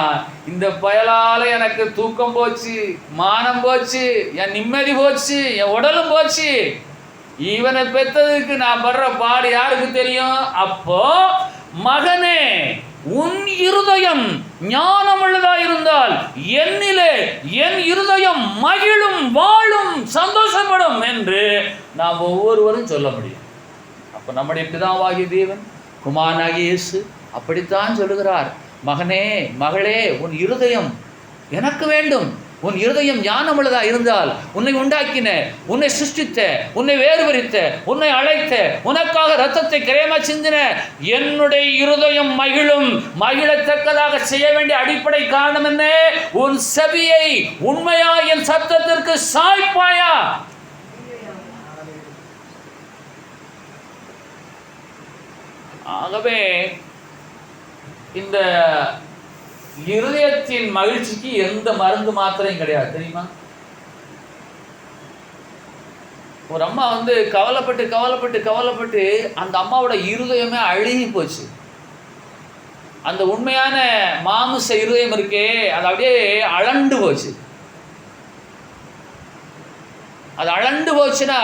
S1: இந்த பயலால் எனக்கு தூக்கம் போச்சு, மானம் போச்சு, என் நிம்மதி போச்சு, என் உடலும் போச்சு. இவனை பெற்றதுக்கு நான் படுற பாடு யாருக்கு தெரியும்? அப்போ மகனே, உன் இருதயம் ஞானமுள்ளதா இருந்தால் என்னிலே என் இருதயம் மகிழும், வாழும், சந்தோஷப்படும் என்று நாம் ஒவ்வொருவரும் சொல்ல முடியும். அப்போ நம்முடைய பிதாவாகிய தேவன் குமாரனாகிய இயேசு அப்படித்தான் சொல்லுகிறார். மகனே, மகளே, உன் இருதயம் எனக்கு வேண்டும். உன் இருதயம் ஞானமுள்ளதா இருந்தால் உன்னை உண்டாக்கின, உன்னை சிருஷ்டித்த, உன்னை வேறுபரித்த, உன்னை அழைத்த, உனக்காக ரத்தத்தை கிரயமா சிந்தின என்னுடைய இருதயம் மகிழும். மகிழத்தக்கதாக செய்ய வேண்டிய அடிப்படை காரணம் என்ன? உன் செவியை உண்மையா என் சத்தத்திற்கு சாய்ப்பாயா? ஆகவே இந்த இருதயத்தின் மகிழ்ச்சிக்கு எந்த மருந்து மாத்திரையும் கிடையாது, தெரியுமா? ஒரு அம்மா கவலைப்பட்டு அந்த அம்மாவோட இருதயமே அழுகி போச்சு. அந்த உண்மையான மாமிச இருதயம் இருக்கே, அது அப்படியே அழண்டு போச்சு. அது அழண்டு போச்சுன்னா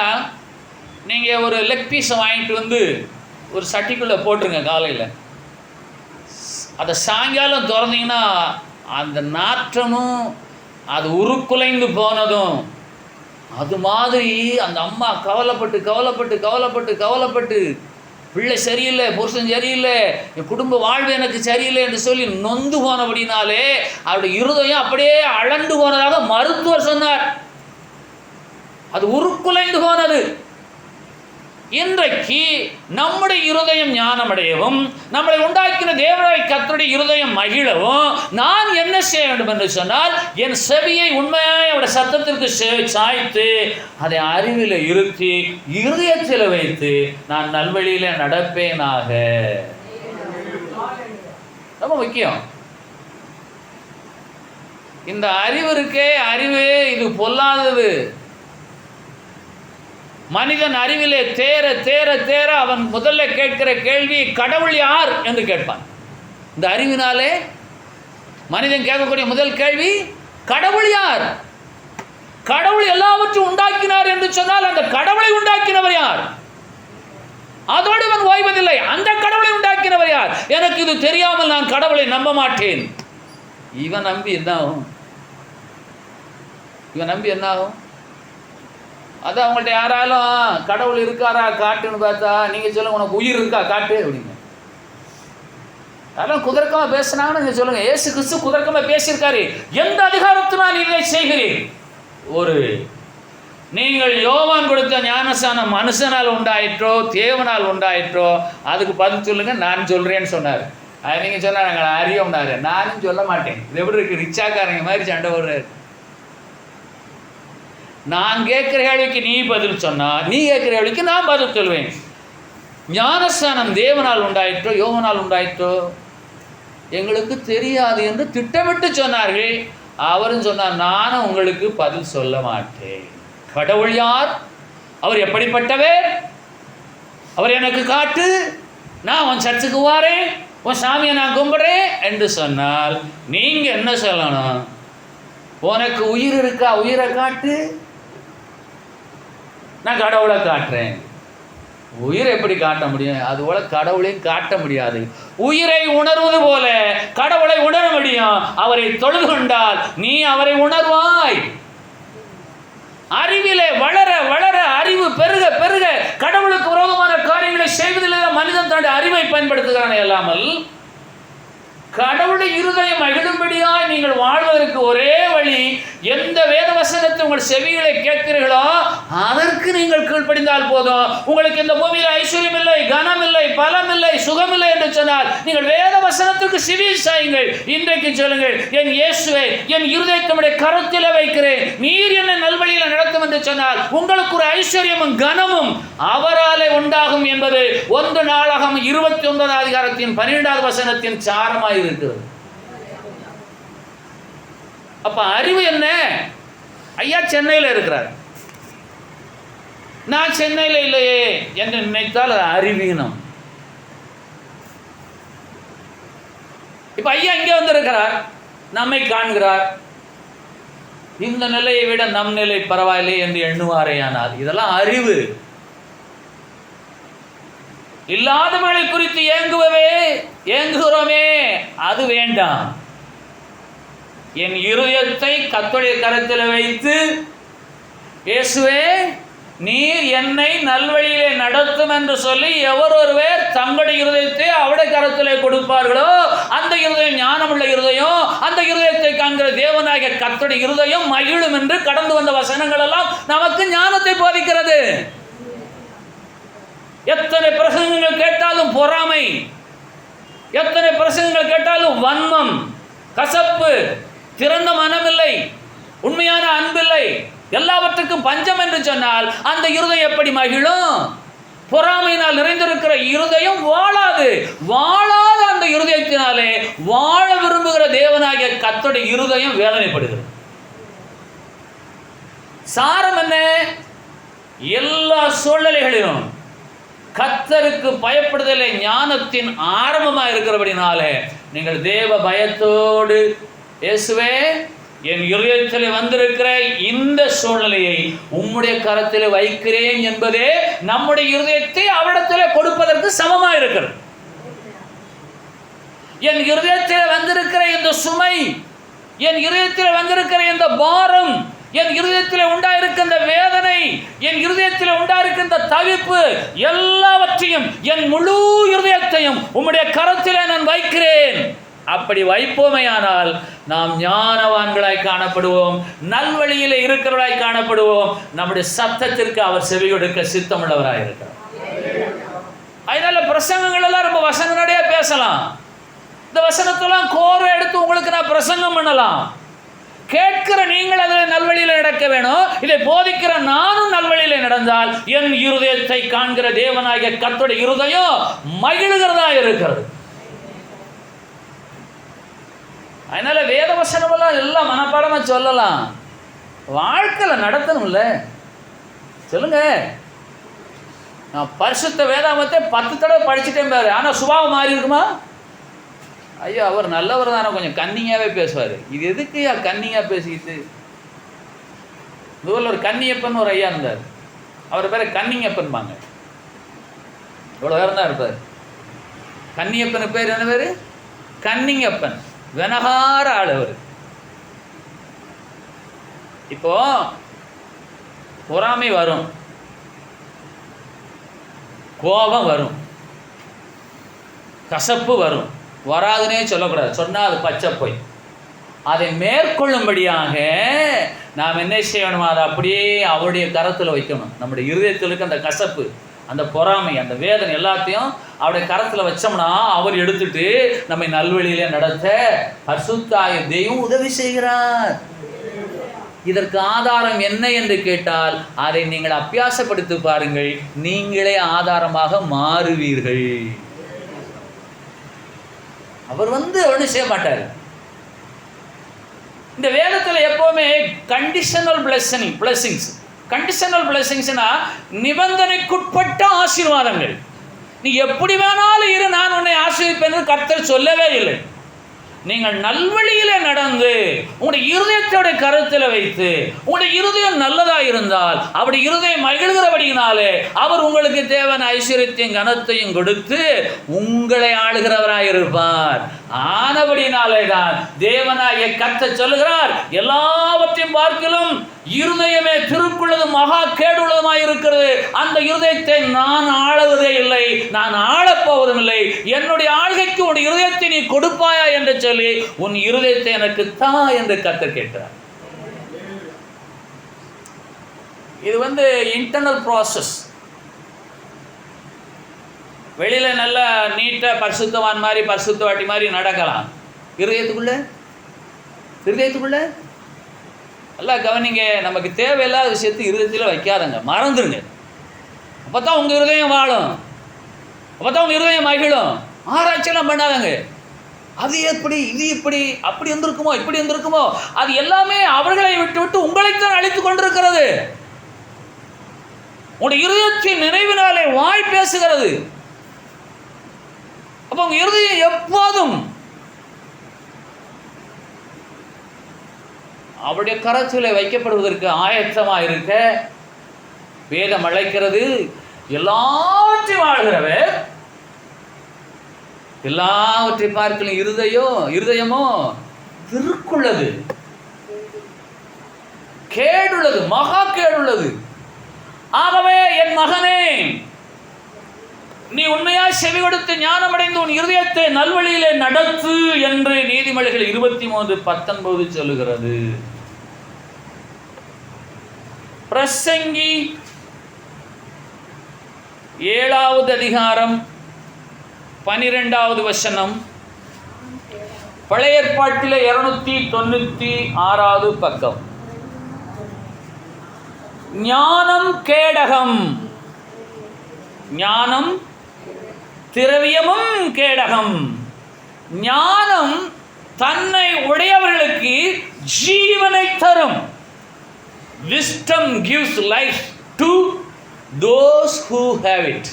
S1: நீங்கள் ஒரு லெக் பீஸை வாங்கிட்டு வந்து ஒரு சட்டிக்குள்ளே போட்டுருங்க. காலையில் அதை சாயங்காலம் திறந்தீங்கன்னா அந்த நாற்றமும் அது உருக்குலைந்து போனதும் அது மாதிரி அந்த அம்மா கவலைப்பட்டு பிள்ளை சரியில்லை, புருஷன் சரியில்லை, என் குடும்ப வாழ்வு எனக்கு சரியில்லை என்று சொல்லி நொந்து போனபடினாலே அவருடைய இருதயம் அப்படியே அழண்டு போனதாக மருத்துவர் சொன்னார். அது உருக்குலைந்து போனது. இன்றைக்கு நம்முடைய இருதயம் ஞானமடையவும், நம்மளை உண்டாக்கின தேவனாகிய கர்த்தருடைய இருதயம் மகிழவும் நான் என்ன செய்ய வேண்டும் என்று சொன்னால், என் செவியை உண்மையாய் அவருடைய சத்தத்திற்கு சாய்த்து அதை அறிவில் இருத்தி இருதயத்தில் வைத்து நான் நல்வழியில நடப்பேனாக. ரொம்ப முக்கியம். இந்த அறிவு இருக்கே, அறிவு இது பொல்லாதது. மனிதன் அறிவிலே தேர அவன் முதல்ல கேட்கிற கேள்வி கடவுள் யார் என்று கேட்பான். இந்த அறிவினாலே மனிதன் கேட்கக்கூடிய முதல் கேள்வி கடவுள் யார்? கடவுள் எல்லாவற்றையும் உண்டாக்கினார் என்று சொன்னால் அந்த கடவுளை உண்டாக்கினவர் யார்? அதோடு இவன் ஓய்வதில்லை. அந்த கடவுளை உண்டாக்கினவர் யார்? எனக்கு இது தெரியாமல் நான் கடவுளை நம்ப மாட்டேன். இவன் நம்பி என்ன ஆகும்? அது அவங்கள்ட்ட யாராலும் கடவுள் இருக்காரா காட்டுன்னு பார்த்தா நீங்கள் சொல்லுங்கள், உனக்கு உயிர் இருக்கா காட்டு அப்படிங்க. அதெல்லாம் குதர்க்கமாக பேசுனாங்கன்னு நீங்கள் சொல்லுங்கள். இயேசு கிறிஸ்து குதர்க்கமாக பேசியிருக்காரு. எந்த அதிகாரத்தினால் இதை செய்கிறீர்? நீங்கள் யோவான் கொடுத்த ஞானஸ்நானம் மனுஷனால் உண்டாயிற்றோ தேவனால் உண்டாயிற்றோ அதுக்கு பதில் சொல்லுங்க, நான் சொல்கிறேன்னு சொன்னார். அது நீங்கள் சொன்னார் நாங்கள் அறியோம்னாரு. நானும் சொல்ல மாட்டேன். இது எப்படி இருக்குது? ரிச்சாக்காரங்க மாதிரி சண்டை போடுறாரு. நான் கேட்குற கேள்விக்கு நீ பதில் சொன்னா, நீ கேட்குற கேள்விக்கு நான் பதில் சொல்வேன். ஞானஸ்நானம் தேவனால் உண்டாயிற்றோ யோகனால் உண்டாயிற்றோ எங்களுக்கு தெரியாது என்று திட்டமிட்டு சொன்னார்கள். அவரும் சொன்னார், நானும் உங்களுக்கு பதில் சொல்ல மாட்டேன். கடவுள் யார்? அவர் எப்படிப்பட்டவர்? அவர் எனக்கு காட்டு, நான் உன் சர்ச்சுக்கு வாரேன், உன் சாமியை நான் கும்பிடுறேன் என்று சொன்னால் நீங்க என்ன சொல்லணும்? உனக்கு உயிர் இருக்கா? உயிரை காட்டு. நான் கடவுளை காட்டுறேன். உயிரை எப்படி காட்ட முடியும்? அதுபோல கடவுளையும் காட்ட முடியாது. உயிரை உணர்வது போல கடவுளை உணர முடியும். அவரை தொழுது கொண்டால் நீ அவரை உணர்வாய். அறிவிலே வளர வளர, அறிவு பெருக பெருக, கடவுளுக்கு விரோதமான காரியங்களை செய்வதில் மனிதன் தன்னுடைய அறிவை பயன்படுத்துகிறானே அல்லாமல் கடவுளுடைய இருதயம் மகிழும்படியாய் நீங்கள் வாழ்வதற்கு ஒரே வழி, எந்த வேத வசனத்தை உங்கள் செவிகளை கேட்கிறீர்களோ அதற்கு நீங்கள் கீழ்ப்படிந்தால் போதும். உங்களுக்கு இந்த பூமியில் ஐஸ்வர்யம் இல்லை, கனம் இல்லை, பலம் இல்லை, சுகம் இல்லை என்று சொன்னால் நீங்கள் வேத வசனத்துக்கு செவி சாயுங்கள். இன்றைக்கு சொல்லுங்கள், என் இயேசுவை என் இருதயத்தினுடைய கரத்தில் வைக்கிறேன், நீர் என்னை நல்வழியில் நடத்தும் என்று சொன்னால் உங்களுக்கு ஒரு ஐஸ்வர்யமும் கனமும் அவராலே உண்டாகும் என்பது 1 நாளாகமம் 29 அதிகாரத்தின் 12வது வசனத்தின் சாரமாய் இருக்கிறது. அப்ப அறிவு என்ன? ஐயா சென்னையில் இருக்கிறார், நான் சென்னையில் இல்லையே என்று நினைத்தால் அது அறிவீனம். இப்ப ஐயா இங்கே வந்திருக்கிறார், நம்மை காண்கிறார், இந்த நிலையை விட நம் நிலை பரவாயில்லை என்று எண்ணுவாரேயானால் இதெல்லாம் அறிவு. இல்லாதவர்களை குறித்து ஏங்குகிறோமே, அது வேண்டாம். என் இருதயத்தை கர்த்தருடைய கரத்தில் வைத்து, இயேசுவே நீர் என்னை நல்வழியிலே நடத்தும் என்று சொல்லி எவரொருவர் தங்களுடைய இருதயத்தை அவருடைய கரத்திலே கொடுப்பார்களோ அந்த இருதயம் ஞானமுள்ள இருதயம், அந்த இருதயத்தை காண்கிற தேவனாகிய கர்த்தருடைய இருதயம் மகிழும் என்று கடந்து வந்த வசனங்கள் எல்லாம் நமக்கு ஞானத்தை போதிக்கிறது. எத்தனை பிரசங்கங்கள் கேட்டாலும் பொறாமை, எத்தனை பிரசங்கங்கள் கேட்டாலும் வன்மம், கசப்பு, திறந்த மனமில்லை, உண்மையான அன்பில்லை, எல்லாவற்றுக்கும் பஞ்சம் என்று சொன்னால் அந்த இருதயம் எப்படி மகிழும்? பொறாமையினால் நிறைந்திருக்கிற இருதயம் வாழாது. வாழாத அந்த இருதயத்தினாலே வாழ விரும்புகிற தேவனாகிய கர்த்தருடைய இருதயம் வேதனைப்படுகிறது. சாரம் என்ன? எல்லா சூழ்நிலைகளிலும் கர்த்தருக்கு பயப்படுதலே ஞானத்தின் ஆரம்பமாக இருக்கிறபடினாலே நீங்கள் தேவ பயத்தோடு, இயேசுவே என் இருதயத்தில் வந்திருக்கிற இந்த சூழ்நிலையை உம்முடைய கரத்தில் வைக்கிறேன் என்பதே நம்முடைய இருதயத்தை அவரிடத்தில் கொடுப்பதற்கு சமமாக இருக்கிறது. என் இருதயத்தில் வந்திருக்கிற இந்த சுமை, என் இருதயத்தில் வந்திருக்கிற இந்த பாரம், என் இருதயத்தில் உண்டாயிருக்கின்ற வேதனை, என் இருதயத்தில் உண்டாயிருக்கின்ற தவிப்பு, எல்லாவற்றையும் என் முழு இருதயத்தையும் உம்முடைய கரத்திலே நான் வைக்கிறேன். அப்படி வைப்போமையானால் நாம் ஞானவான்களாய் காணப்படுவோம், நல்வழியிலே இருக்கிறவர்களாய் காணப்படுவோம். நம்முடைய சத்தத்திற்கு அவர் செவி கொடுக்க சித்தமுள்ளவராய் இருக்கிறார். அதனால பிரசங்கங்கள் எல்லாம் ரொம்ப வசனடியா பேசலாம். இந்த வசனத்தெல்லாம் கோரை எடுத்து உங்களுக்கு நான் பிரசங்கம் பண்ணலாம். கேட்கிற நீங்கள் அதில் நல்வழியில் நடக்க வேணும். இதை போதிக்கிற நானும் நல்வழியில் நடந்தால் என் இருதயத்தை காண்கிற தேவனாகிய கர்த்தருடைய இருதயம் மகிழுகிறதா இருக்கிறது. அதனால வேத வசனமெல்லாம் எல்லாம் மனப்பாடமா சொல்லலாம், வாழ்க்கையில் நடத்தணும்ல. சொல்லுங்க, நான் பரிசுத்த வேதாமத்தை 10 தடவை படிச்சுட்டேன் பாரு, ஆனால் சுபாவம் மாறி இருக்குமா? ஐயோ அவர் நல்லவர் தானே, கொஞ்சம் கன்னிங்காகவே பேசுவார். இது எதுக்குயா கன்னிங்காக பேசிக்கிட்டு? இந்த ஊரில் ஒரு கன்னியப்பன் ஒரு ஐயா இருந்தார், அவர் பேர் கன்னிங்கப்பன்பாங்க. இவ்வளோ பேர் தான் இருப்பார். கன்னியப்பனுக்கு பேர் என்ன பேர்? கன்னிங்கப்பன். வெனகார ஆள் அவர். இப்போ பொறாமை வரும், கோபம் வரும், கசப்பு வரும். வராதுன்னே சொல்லக்கூடாது, சொன்னால் அது பச்சை போய். அதை மேற்கொள்ளும்படியாக நாம் என்ன செய்யணும்? அதை அப்படியே அவருடைய கரத்தில் வைக்கணும். நம்முடைய இருதயத்தில் இருக்க அந்த கசப்பு, அந்த பொறாமை, அந்த வேதனை எல்லாத்தையும் அவருடைய கரத்தில் வச்சோம்னா அவர் எடுத்துட்டு நம்மை நல்வழியிலே நடத்த பரிசுத்தாய தெய்வம் உதவி செய்கிறார். இதற்கு ஆதாரம் என்ன என்று கேட்டால் அதை நீங்கள் அபியாசப்படுத்தி பாருங்கள், நீங்களே ஆதாரமாக மாறுவீர்கள். அவர் ஒன்றும் செய்ய மாட்டார். இந்த வேதத்தில் எப்பவுமே கண்டிஷனல் பிளெஸிங்ஸ். கண்டிஷனல் பிளெஸிங்ஸ்னா நிபந்தனைக்குட்பட்ட ஆசீர்வாதங்கள். நீ எப்படி வேணாலும் இரு, நான் உன்னை ஆசீர்வதிப்பேன் கர்த்தர் சொல்லவே இல்லை. நீங்கள் நல்வழியிலே நடந்து உங்களுடைய இருதயத்தோட கருத்தில் வைத்து உங்களுடைய இருதயம் நல்லதா இருந்தால் அப்படி இருதயம் மகிழ்கிறபடியினாலே அவர் உங்களுக்கு தேவையான ஐஸ்வர்யத்தையும் கனத்தையும் கொடுத்து உங்களை ஆளுகிறவராயிருப்பார். ஆனபடினாலே தான் தேவனாய கர்த்தர் சொல்லுகிறார், எல்லாவற்றையும் பார்க்கிலும் இருதயமே திருக்குள்ளதும் மகா கேடுள்ளதுமாய் இருக்கிறது. அந்த இருதயத்தை நான் ஆளுவதே இல்லை, நான் ஆளப்போவதும் இல்லை. என்னுடைய ஆள்கைக்கு உன் இருதயத்தை நீ கொடுப்பாயா என்று சொல்லி உன் இருதயத்தை எனக்கு தா என்று கர்த்தர் கேட்கிறார். இது இன்டர்னல் ப்ராசஸ். வெளியில நல்ல நீட்டா பரிசுத்தவான் மாதிரி பரிசுத்தவாட்டி மாதிரி நடக்கலாம். இருதயத்துக்குள்ள எல்லாம் கவனிங்க. நமக்கு தேவையில்லாத விஷயத்தை இருதயத்தில் வைக்காதங்க, மறந்துடுங்க. அப்போ தான் உங்கள் இருதயம் வாழும், அப்போ தான் உங்கள் இருதயம் மகிழும். ஆராய்ச்சியெல்லாம் பண்ணாதங்க. அது எப்படி, இது இப்படி, அப்படி இருந்திருக்குமோ, இப்படி இருந்திருக்குமோ. அது எல்லாமே அவர்களை விட்டு விட்டு உங்களைத்தான் அழித்து கொண்டிருக்கிறது. உங்களுடைய இருதயத்தின் நினைவினாலே வாய் பேசுகிறது. அப்போ உங்கள் இருதயம் எப்போதும் அவருடைய கரத்திலே வைக்கப்படுவதற்கு ஆயத்தமாக இருக்க வேதம் அழைக்கிறது. எல்லாவற்றையும் வாழ்கிறவர், எல்லாவற்றை பார்க்கலும் இருதயமோ திருக்குள்ளது, கேடுள்ளது, மகா கேடுள்ளது. ஆகவே என் மகனே, நீ உண்மையாய் செவி கொடுத்து ஞானமடைந்து உன் இருதயத்தை நல்வழியிலே நடத்து என்று நீதிமொழிகள் 23:19 சொல்லுகிறது. பிரசங்கி 7வது அதிகாரம் 12வது வசனம், பழைய ஏற்பாட்டிலே 296வது பக்கம். ஞானம் கேடகம், ஞானம் திரவியமும் கேடகம். ஞானம் தன்னை உடையவர்களுக்கு ஜீவனை தரும். Wisdom gives life to those who have it.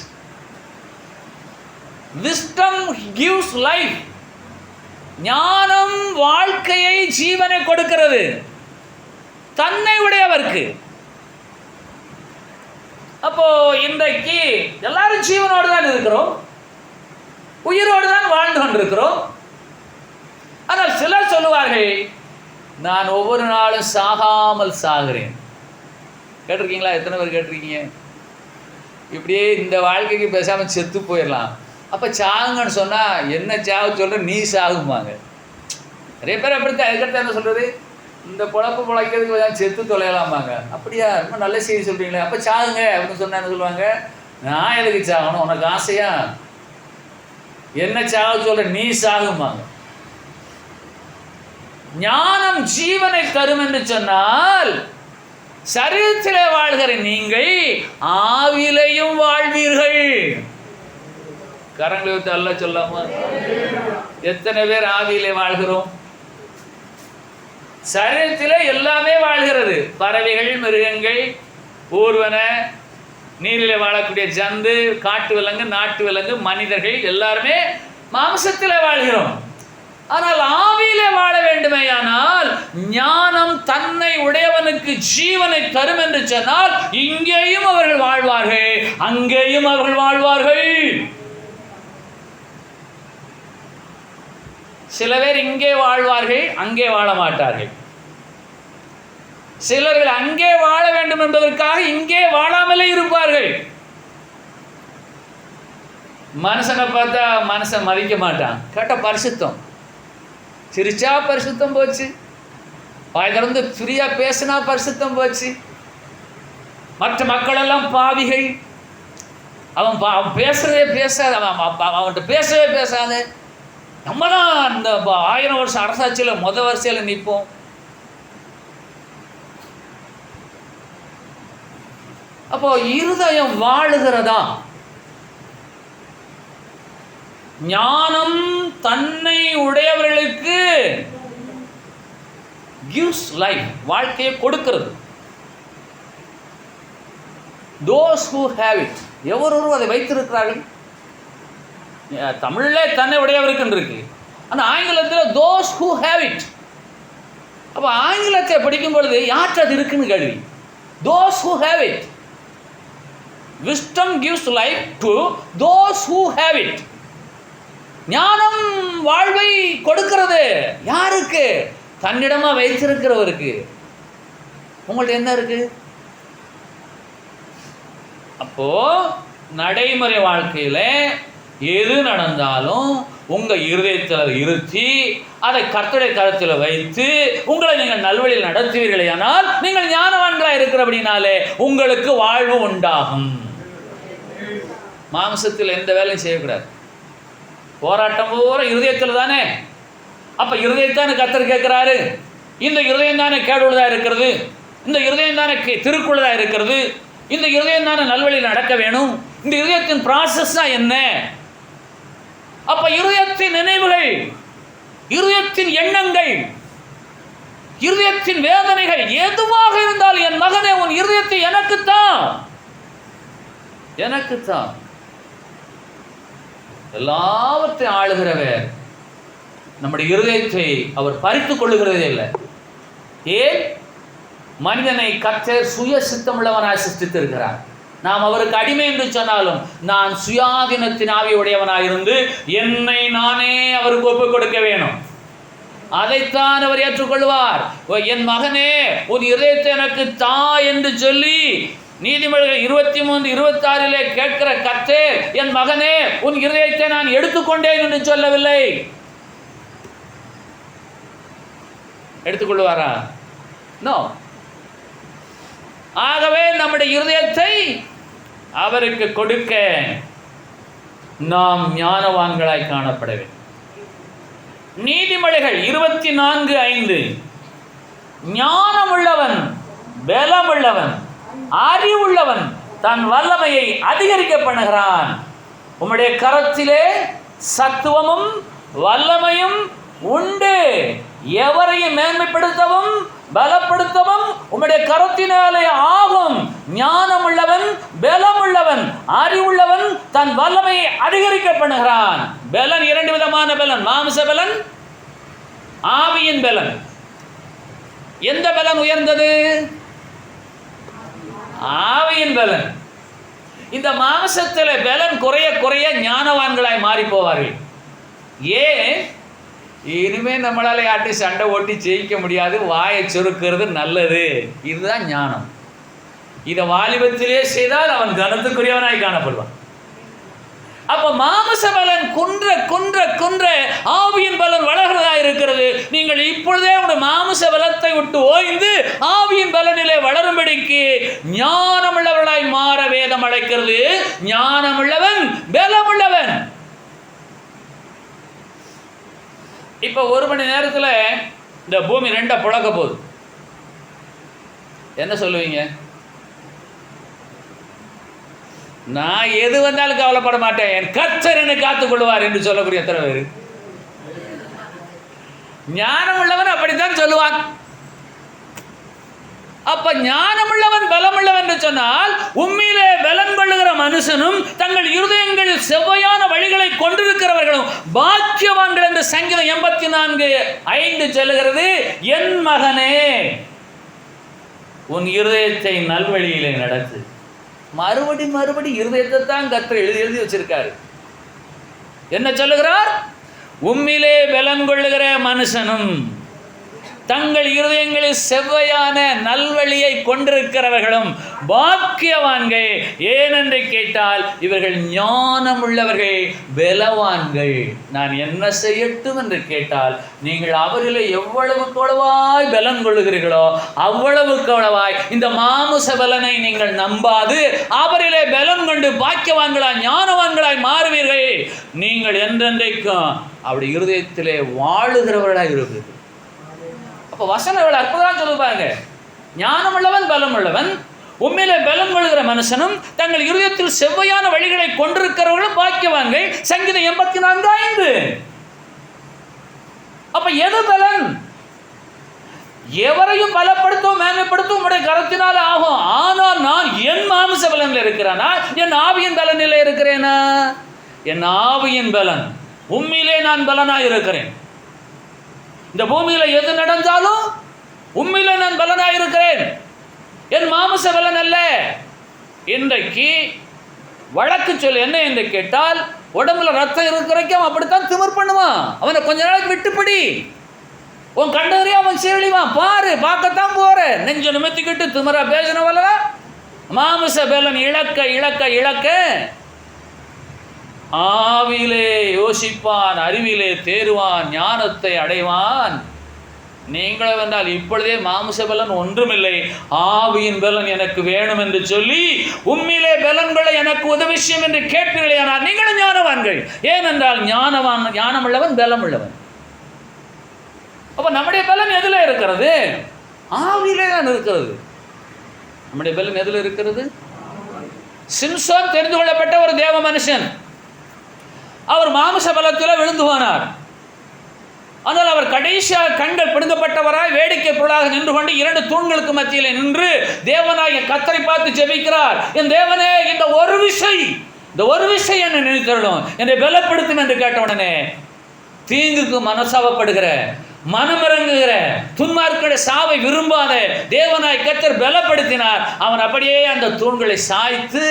S1: Wisdom gives life. ஞானம் வாழ்க்கையை ஜீவனை கொடுக்கிறது தன்னை உடையவருக்கு. அப்போ இன்றைக்கு எல்லாரும் ஜீவனோடு தான் இருக்கிறோம், உயிரோடு தான் வாழ்ந்து கொண்டிருக்கிறோம். ஆனால் சிலர் சொல்லுவார்கள், நான் ஒவ்வொரு நாளும் சாகாமல் சாகிறேன். கேட்டிருக்கீங்களா? எத்தனை பேர் கேட்டிருக்கீங்க? இப்படியே இந்த வாழ்க்கைக்கு பேசாமல் செத்து போயிடலாம், அப்போ சாகுங்கன்னு சொன்னால் என்ன சாகு சொல்கிற, நீ சாகுமாங்க. நிறைய பேர் அப்படித்தான். அதுக்கடுத்து என்ன சொல்கிறது, இந்த பொழப்பு பொழைக்கிறதுக்கு கொஞ்சம் செத்து தொலையலாமாங்க. அப்படியா, ரொம்ப நல்ல செய்தி சொல்கிறீங்களே, அப்போ சாகுங்க அப்படின்னு சொன்னால் என்ன சொல்லுவாங்க, நான் எதுக்கு சாகணும், உனக்கு ஆசையா, என்ன சாக சொல்கிற, நீ சாகுமாங்க. ஞானம் ஜீவனை தரும் என்று சொன்னால் சரீரத்திலே வாழ்கிற நீங்கள் ஆவிலையும் வாழ்வீர்கள். கரங்களை வைத்து அல்ல சொல்லாமா? எத்தனை பேர் ஆவியிலே வாழ்கிறோம்? சரீரத்திலே எல்லாமே வாழ்கிறது. பறவைகள், மிருகங்கள், ஊர்வன, நீரிலே வாழக்கூடிய ஜந்து, காட்டு விலங்கு, நாட்டு விலங்கு, மனிதர்கள் எல்லாருமே மாம்சத்திலே வாழ்கிறோம். ஆனால் ஆவியிலே வாழ வேண்டுமேயானால் ஞானம் தன்னை உடையவனுக்கு ஜீவனை தரும் என்று சொன்னால் இங்கேயும் அவர்கள் வாழ்வார்கள், அங்கேயும் அவர்கள் வாழ்வார்கள். சில பேர் இங்கே வாழ்வார்கள், அங்கே வாழ மாட்டார்கள். சிலர்கள் அங்கே வாழ வேண்டும் என்பதற்காக இங்கே வாழாமலே இருப்பார்கள். மனுஷனை பார்த்தா மனுஷன் மதிக்க மாட்டான். கேட்ட பரிசுத்தம், சிரிச்சா பரிசுத்தம் போச்சு, வாய் திறந்து ஃப்ரீயா பேசினா பரிசுத்தம் போச்சு. மற்ற மக்கள் எல்லாம் பாவிகள், அவன் பேசுறதே பேசாத, அவன்கிட்ட பேசவே பேசாத. நம்ம தான் அந்த 1000 வருஷம் அரசாட்சியில் வரிசையில் நிற்போம். அப்போ இருதயம் வாழுகிறதா? ஞானம் தன்னை உடையவர்களுக்கு gives life, வாழ்க்கையை கொடுக்கிறது. those who have it, எவரொரு அதை வைத்திருக்கிறார்கள். தமிழில் தன்னை உடையவருக்கு இருக்கு, ஆனால் ஆங்கிலத்தில் those who have it. அப்போ ஆங்கிலத்தை படிக்கும் பொழுது யார்கிட்ட அது இருக்குன்னு கேள்வி. those who have it. wisdom gives life to those who have it. ஞானம் வாழ்வை கொடுக்கிறது யாருக்கு? தன்னிடமா வைத்திருக்கிறவருக்கு. உங்கள்ட்ட என்ன இருக்கு? அப்போ நடைமுறை வாழ்க்கையில எது நடந்தாலும் உங்க இருதயத்தில் இருத்தி அதை கர்த்தருடைய கரத்தில் வைத்து உங்களை நீங்கள் நல்வழியில் நடத்துவீர்களே, ஆனால் நீங்கள் ஞானவான்களாக இருக்கிறபடினாலே உங்களுக்கு வாழ்வு உண்டாகும். மாம்சத்தில் எந்த வேலையும் செய்யக்கூடாது. போராட்டம் பூரா இருதயத்தில் தானே. அப்ப இருதயத்தானே கர்த்தர் கேட்கிறாரு. இந்த இருதயம் தானே கேடுள்ளதா இருக்கிறது, இந்த இருதயம் தானே திருக்குள்ளதா இருக்கிறது, இந்த இருதயம் தானே நல்வழியில் நடக்க வேணும். இந்த இருதயத்தின் ப்ராசஸ் தான் என்ன? அப்ப இருதயத்தின் நினைவுகள், இருதயத்தின் எண்ணங்கள், இருதயத்தின் வேதனைகள் எதுவாக இருந்தால், என் மகனே உன் இருதயத்தை எனக்குத்தான், எனக்குத்தான். எல்லாவற்றையும் ஆளுகிறவர் நம்முடைய இருதயத்தை அவர் பறித்துக் கொள்ளுகிறதே இல்லை. ஏன்? மனிதனை கர்த்தர் சுய சித்தமுள்ளவனாய் சிருஷ்டித்திருக்கிறார். நாம் அவருக்கு அடிமை என்று சொன்னாலும் நான் சுயாதீனத்தின் ஆவியுடையவனாயிருந்து என்னை நானே அவருக்கு ஒப்புக் கொடுக்க வேணும். அதைத்தான் அவர் ஏற்றுக்கொள்வார். என் மகனே உன் இருதயத்தை எனக்கு தா என்று சொல்லி நீதிமொழிகள் 23:26 கேட்கிற கர்த்தர் என் மகனே உன் இருதயத்தை நான் எடுத்துக்கொண்டேன் என்று சொல்லவில்லை. எடுத்துக்கொள்வாரா? நோ. ஆகவே நம்முடைய இருதயத்தை அவருக்கு கொடுக்க நாம் ஞானவான்களாய் காணப்பட வேண்டும். நீதிமொழிகள் 24:5 ஞானமுள்ளவன் பலமுள்ளவன் அறிவுள்ளவன் தன் வல்லமையை அதிகரிக்க பண்ணுகிறான். உம்முடைய கரத்திலே சத்துவமும் வல்லமையும் உண்டு. எவரையும் மேன்மைப்படுத்தவும் பலப்படுத்தவும் உம்முடைய கரத்தினாலே ஆகும். ஞானமுள்ளவன் பலமுள்ளவன் அறிவுள்ளவன் தன் வல்லமையை அதிகரிக்க பண்ணுகிறான். பலன் இரண்டு விதமான பலன், மாம்ச பலன், ஆவியின் பலன். எந்த பலன் உயர்ந்தது? ஆவியின் பலன். இந்த மாம்சத்தில் பலன் குறைய குறைய ஞானவான்களாய் மாறி போவார்கள். ஏன்? இனிமே நம்மளால யாட்டி சண்டை ஓட்டி ஜெயிக்க முடியாது, வாயை சுருக்கிறது நல்லது. இதுதான் ஞானம். இதை வாலிபத்திலே செய்தால் அவன் கனத்துக்குரியவனாய் காணப்படுவான். அப்ப மாம்ச பலன் குன்ற குன்ற குன்ற ஆவியின் பலன் வளர்கிறதா இருக்கிறது. நீங்கள் இப்பொழுதே உங்களுடைய மாம்ச பலத்தை விட்டு ஓய்ந்து ஆவியின் பலனிலே வளரும்படிக்கு ஞானமுள்ளவர்களாய் மாற வேதம் அழைக்கிறது. ஞானமுள்ளவன் பலமுள்ளவன். இப்ப 1 மணி நேரத்தில் இந்த பூமி 2 புழக்க போகுது. என்ன சொல்லுவீங்க? நான் எது வந்தாலும் கவலைப்பட மாட்டேன், என் கர்த்தர் என்னை காத்துக் கொள்வார் என்று சொல்லக்கூடிய எத்தனை பேர்? ஞானம் உள்ளவன் அப்படித்தான் சொல்லுவான். அப்ப ஞானமுள்ளவன் பலமுள்ளவன் என்று சொன்னால் உண்மையிலே பலன் கொள்ளுகிற மனுஷனும் தங்கள் இருதயங்களில் செவ்வையான வழிகளை கொண்டிருக்கிறவர்களும் பாக்கியவான்கள் என்று சங்கீதம் 84:5 சொல்லுகிறது. என் மகனே உன் இருதயத்தை நல்வழியிலே நடத்து. மறுபடி இருதயத்தை தான் கர்த்தர் எழுதி வச்சிருக்காரு. என்ன சொல்லுகிறார்? உம்மிலே பலன் கொள்ளுகிற மனுஷனும் தங்கள் இருதயங்களில் செவ்வையான நல்வழியை கொண்டிருக்கிறவர்களும் பாக்கியவான்கள். ஏனென்று கேட்டால் இவர்கள் ஞானம் உள்ளவர்கள், பலவான்கள். நான் என்ன செய்யட்டும் என்று கேட்டால் நீங்கள் அவர்களை எவ்வளவுக்கு எவ்வளவாய் பலன் கொள்ளுகிறீர்களோ அவ்வளவுக்கு எவ்வளவாய் இந்த மாமிச பலனை நீங்கள் நம்பாது அவரிலே பலன் கொண்டு பாக்கியவான்களாய் ஞானவான்களாய் மாறுவீர்கள். நீங்கள் என்றென்றைக்கும் அப்படி இருதயத்திலே வாழுகிறவர்களாய் இருப்பீர்கள். அப்போ வசனம் எவ்வளவு அற்புதமாக சொல்லுவாங்க. ஞானமுள்ளவன் பலமுள்ளவன், உண்மையிலே பலம் கொள்கிற மனுஷனும் தங்கள் இருதயத்தில் செவ்வையான வழிகளை கொண்டிருக்கிறவர்களும் பாக்கியவான்கள். சங்கீதம் 84:5. அப்ப எது பலன்? எவரையும் பலப்படுத்தும் மேன்மைப்படுத்தும் உடைய கரத்தினால ஆகும். ஆனால் நான் என் மாமிச பலனில் இருக்கிறேனா, என் ஆவியின் பலனில் இருக்கிறேனா? என் ஆவியின் பலன். உண்மையிலே நான் பலனாய் இருக்கிறேன். இந்த பூமியில எது நடந்தாலும் உண்மையிலே நான் பலனாய் இருக்கிறேன். என் மாமிச பலன் அல்ல. இன்றைக்கு வழக்கு சொல் என்ன என்று கேட்டால், உடம்புல ரத்தம் இருக்கிற வரைக்கும் அப்படித்தான் திமிர் பண்ணுவான். அவனை கொஞ்ச நாளைக்கு விட்டுப்படி. உன் கண்டறியா அவன் சீரழிவான். பாரு, பார்க்கத்தான் போற. நெஞ்ச நிமித்திக்கிட்டு திமிரா பேசினவல்ல. மாமிச பலன் இழக்க இழக்க இழக்க ஆவிலே யோசிப்பான், அறிவிலே தேறுவான், ஞானத்தை அடைவான். நீங்கள் வந்தால் இப்பொழுதே மாமிச பலன் ஒன்றுமில்லை, ஆவியின் பலன் எனக்கு வேணும் என்று சொல்லி உண்மையிலே பலன்களை எனக்கு உதவிஷயம் என்று கேட்பீர்களே, ஆனால் நீங்களும் ஞானவான்கள். ஏனென்றால் ஞானம் உள்ளவன் பலம் உள்ளவன். அப்ப நம்முடைய பலன் எதுல இருக்கிறது? ஆவியிலே தான் இருக்கிறது. நம்முடைய பலன் எதுல இருக்கிறது? சிம்சோன் தெரிந்து கொள்ளப்பட்ட ஒரு தேவ மனுஷன். அவர் மாமிச பலத்தில் விழுந்து போனார். ஆனால் அவர் கடைசியாக கண்கள் பிடுங்கப்பட்டவராய் வேடிக்கை பொருளாக நின்று கொண்டு 2 தூண்களுக்கு மத்தியில் நின்று தேவனாகிய கர்த்தரை பார்த்து ஜெபிக்கிறார். என் தேவனே, இந்த ஒரு விஷயம் என்ன நினைத்தருளும், என்னை பலப்படுத்தும் என்று கேட்டவுடனே தீங்குக்கு மனசாவப்படுகிற, மனமிறங்குகிற, துன்மார்க்கருடைய சாவை விரும்பாத தேவனாய் கர்த்தர் பலப்படுத்தினார். அவன் அப்படியே அந்த தூண்களை சாய்த்து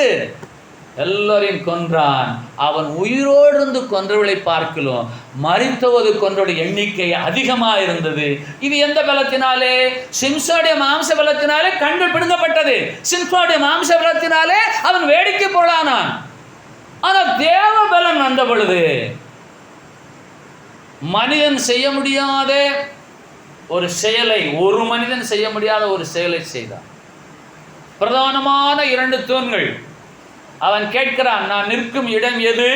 S1: எல்லாரையும் கொன்றான். அவன் உயிரோடு இருந்து கொன்றவர்களை பார்க்கலாம் மரித்தவது கொன்றவருடைய எண்ணிக்கை அதிகமாக இருந்தது. இது எந்த பலத்தினாலே? சிம்சோனுடைய மாம்ச பலத்தினாலே கண்கள் பிடுங்கப்பட்டது. சிம்சோனுடைய மாம்ச பலத்தினாலே அவன் வேடிக்கை பொருளானான். ஆனால் தேவ பலன் வந்த பொழுது மனிதன் செய்ய முடியாத ஒரு செயலை, ஒரு மனிதன் செய்ய முடியாத ஒரு செயலை செய்தான். பிரதானமான 2 தூண்கள். அவன் கேட்கிறான், நான் நிற்கும் இடம் எது?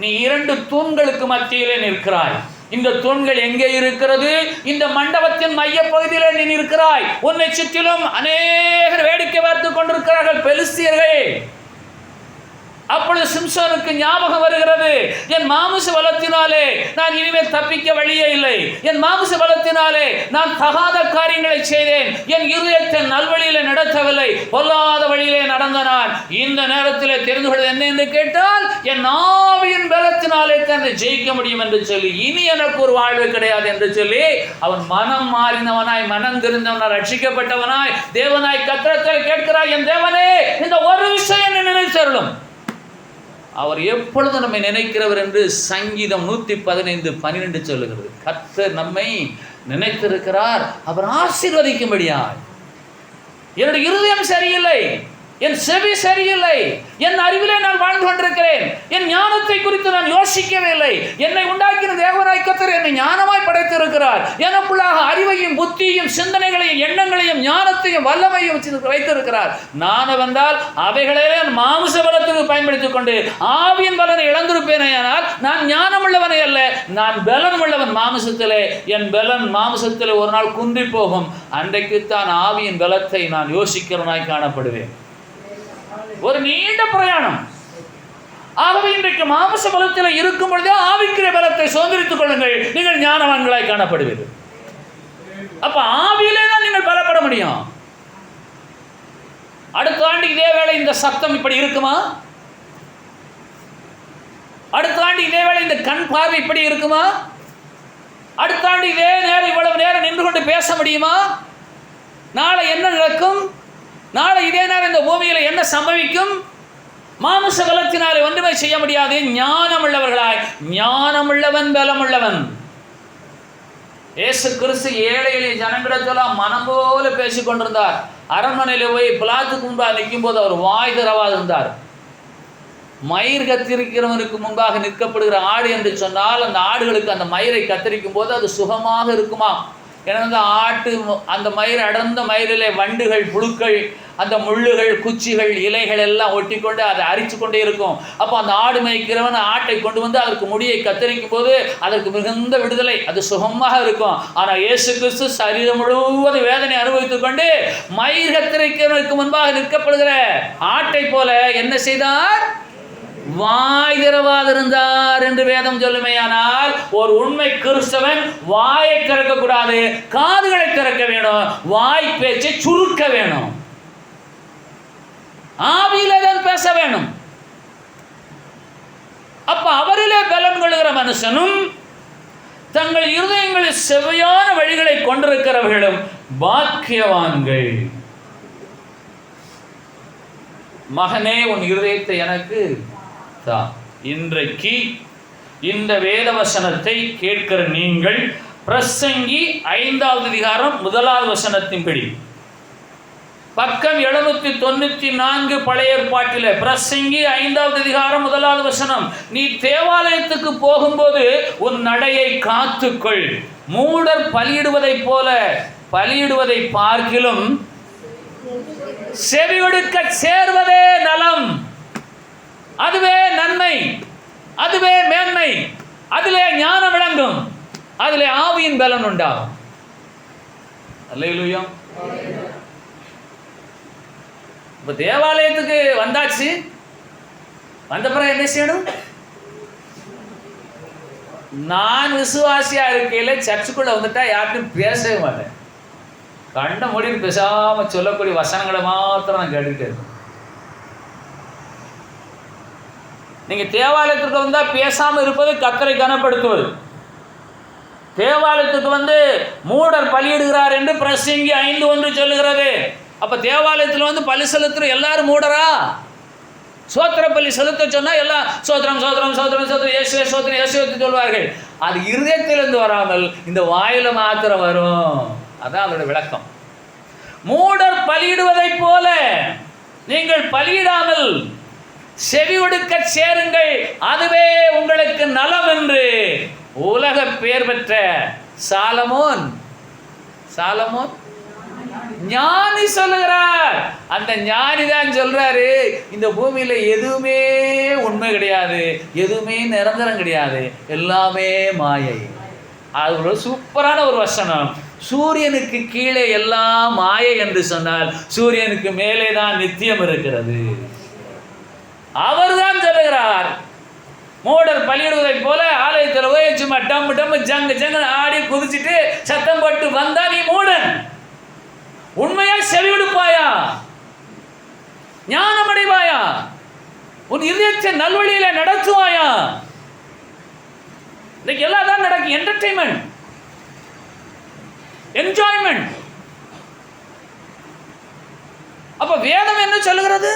S1: நீ 2 தூண்களுக்கு மத்தியிலே நிற்கிறாய். இந்த தூண்கள் எங்கே இருக்கிறது? இந்த மண்டபத்தின் மைய பகுதியிலே நீ நிற்கிறாய். உன்னை சுற்றிலும் அநேகர் வேடிக்கை பார்த்து கொண்டிருக்கிறார்கள், பெலிஸ்தியர்கள். அப்பொழுது சிம்சோனுக்கு ஞாபகம் வருகிறது, என் மாமிச பலத்தினாலே நான் இனிமேல் தப்பிக்க வழியே இல்லை. என் மாமிச பலத்தினாலே நான் தகாத காரியங்களை செய்தேன். என் இருதயத்தை நல்வழியிலே நடத்தவில்லை, பொல்லாத வழியிலே நடந்த நான் இந்த நேரத்திலே தெரிந்து கொள்வது என்ன என்று கேட்டால், என் ஆவியின் பலத்தினாலே தான் ஜெயிக்க முடியும் என்று சொல்லி, இனி எனக்கு ஒரு வாழ்வு கிடையாது என்று சொல்லி அவன் மனம் மாறினவனாய், மனம் திருந்தவனாய், ரட்சிக்கப்பட்டவனாய் தேவனாய் கர்த்தரிடத்தில் கேட்கிறாய், என் தேவனே, இந்த ஒரு விஷயம் நினைத்தருளும். அவர் எப்பொழுது நம்மை நினைக்கிறவர் என்று சங்கீதம் 115:12 சொல்லுகிறது. கர்த்தர் நம்மை நினைத்திருக்கிறார், அவர் ஆசீர்வதிக்கும்படியாய். என்னுடைய இருதயம் சரியில்லை, என் செவி சரியில்லை, என் அறிவிலே நான் வாழ்ந்து கொண்டிருக்கிறேன், என் ஞானத்தை குறித்து நான் யோசிக்கவே இல்லை. என்னை உண்டாக்கின தேவனாய் கர்த்தர் என்னை ஞானமாய் படைத்திருக்கிறார். எனக்குள்ளாக அறிவையும் புத்தியையும் சிந்தனைகளையும் எண்ணங்களையும் ஞானத்தையும் வல்லமையும் வைத்திருக்கிறார். நான் வந்தால் அவைகளே மாமிச பலத்துக்கு பயன்படுத்திக் கொண்டு ஆவியின் பலனை இழந்திருப்பேனேயானால் நான் ஞானம் உள்ளவனே அல்ல, நான் பலன் உள்ளவன் மாமிசத்திலே. என் பலன் மாமிசத்திலே ஒரு நாள் குன்றி போகும். அன்றைக்குத்தான் ஆவியின் பலத்தை நான் யோசிக்கிறவனாய் காணப்படுவேன். ஒரு நீண்ட பிரயாணம். ஆகவே இன்றைக்கு மாமிச பலத்தில் இருக்கும் பொழுதே ஆவிக்கிற பலத்தை சுதந்திரித்துக் கொள்ளுங்கள், நீங்கள் ஞானவான்களாய் காணப்படுவீர்கள். அப்ப ஆவியிலே தான் நீங்கள் பலப்பட முடியும். அடுத்த ஆண்டு இதே வேளை இந்த சத்தம் இப்படி இருக்குமா? அடுத்த ஆண்டு இதே வேளை இந்த கண் பார்வை இப்படி இருக்குமா? அடுத்த ஆண்டு இதே நேரம் இவ்வளவு நேரம் நின்று கொண்டு பேச முடியுமா? நாளை என்ன நடக்கும்? நாளை இதே நேரம் இந்த பூமியில் என்ன சம்பவிக்கும்? மாமிச பலத்தினாலே ஒன்றுமே செய்ய முடியாது. ஞானம் உள்ளவர்களாய், ஞானம் உள்ளவன் பலம் உள்ளவன். இயேசு கிறிஸ்து ஏழை எளிய ஜனங்களிடத்தெல்லாம் மனம் போல பேசிக் கொண்டிருந்தார். அரண்மனையில் போய் பிலாத்துக்கு முன்பாக நிற்கும் போது அவர் வாய் திறவாது இருந்தார். மயிர் கத்திரிக்கிறவனுக்கு முன்பாக நிற்கப்படுகிற ஆடு என்று சொன்னால் அந்த ஆடுகளுக்கு அந்த மயிரை கத்தரிக்கும் போது அது சுகமாக இருக்குமா? ஏன்னா அந்த மயிர் அடர்ந்த மயிரிலே வண்டுகள், புழுக்கள், அந்த முள்ளுகள், குச்சிகள், இலைகள் எல்லாம் ஒட்டி கொண்டு அதை அரிச்சு கொண்டே இருக்கும். அப்போ அந்த ஆடு மேய்க்கிறவன் ஆட்டை கொண்டு வந்து அதற்கு முடியை கத்தரிக்கும் போது அதற்கு மிகுந்த விடுதலை, அது சுகமாக இருக்கும். ஆனால் இயேசு கிறிஸ்து சரீரம் முழுவதும் வேதனை அனுபவித்துக் கொண்டு மயிர் கத்தரிக்கிறவனுக்கு முன்பாக நிற்கப்படுகிற ஆட்டை போல என்ன செய்தார்? வாய் திறவாதிருந்தார் என்று வேதம் சொல்லுமையானால், ஒரு உண்மை கிறிஸ்தவன் வாயை திறக்க கூடாது, காதுகளை திறக்க வேணும், வாய் பேச்சை சுருக்க வேணும், ஆவியில தான் பேச வேணும். அப்ப அவரிலே பலன் கொள்கிற மனுஷனும் தங்கள் இருதயங்களில் செவ்வையான வழிகளை கொண்டிருக்கிறவர்களும் பாக்கியவான்கள். மகனே, உன் இருதயத்தை எனக்கு தா. இன்றைக்கு இந்த வேத வசனத்தை கேட்கிற நீங்கள் பிரசங்கி 5வது அதிகாரம் 1வது வசனத்தின்படி பக்கம் 794 பழைய ஏற்பாட்டில் பிரசங்கி 5வது அதிகாரம் 1வது வசனம், நீ தேவாலயத்துக்கு போகும்போது உன் நடையை காத்துக்கொள். மூடர் பலியிடுவதைப் போல பலியிடுவதை பார்க்கிலும் செவியொடுக்க சேர்வதே நலம். அதுவே நன்மை, அதுவே மேன்மை, அதிலே ஞானம் விளங்கும், அதிலே ஆவியின் பலன் உண்டாகும். அல்லேலூயா. இப்போ தேவாலயத்துக்கு வந்தாச்சு, வந்த பிறகு என்ன செய்யணும்? நான் விசுவாசியா இருக்கையில சர்ச்சுக்குள்ள வந்துட்டா யார்ட்டும் பேசவே மாட்டேன். கண்ட மொழி பேசாம சொல்லக்கூடிய வசனங்களை மாத்திரம் நான் கேட்டுக்கிட்டே இருக்கேன். நீங்க தேவாலயத்துக்கு வந்தா பேசாம இருப்பது கர்த்தரை கனப்படுத்துவது. தேவாலயத்துக்கு வந்து மூடர் பலியிடுகிறார் என்று பிரசங்கி 5:1 சொல்லுகிறது. அப்ப தேவாலயத்தில் வந்து பலி செலுத்துற எல்லாரும் மூடரா? சோத்திர பலி செலுத்த சொன்னா எல்லாம் சோத்திரம் சோத்திரம் சோத்திரம் சோத்திரம் இயேசுவே சோத்திரம் இயேசுவே சொல்வார்கள். அது இருதயத்திலிருந்து வராமல் இந்த வாயில மாத்திரம் வரும். அதான் அதோட விளக்கம். மூடர் பலியிடுவதை போல நீங்கள் பலியிடாமல் செவி ஒடுக்க சேருங்கள், அதுவே உங்களுக்கு நலம் என்று உலக பெயர் பெற்ற சாலமோன் ஞானி சொல்லுகிறார். அந்த ஞானி தான் சொல்றாரு, இந்த பூமியில எதுவுமே உண்மை கிடையாது, எதுவுமே நிரந்தரம் கிடையாது, எல்லாமே மாயை. அது ஒரு சூப்பரான ஒரு வசனம். சூரியனுக்கு கீழே எல்லாம் மாயை என்று சொன்னால் சூரியனுக்கு மேலே தான் நித்தியம் இருக்கிறது. அவர் தான் சொல்லுகிறார், மூடர் பலியிடுவதை போல ஆலயத்தில் போய் சும்மா டம்மு டம்மு ஜங்கு ஜங்கு ஆடி குதிச்சுட்டு சத்தம் போட்டு வந்தா நீ மூடன். உண்மையா செவி கொடுப்பாயா? ஞானம் அடைவாயா? உன் இதயத்தை நல்வழியில நடத்துவாயா? இன்னைக்கு எல்லாம் தான் நடக்கும். Entertainment, enjoyment. அப்ப வேதம் என்ன சொல்லுகிறது?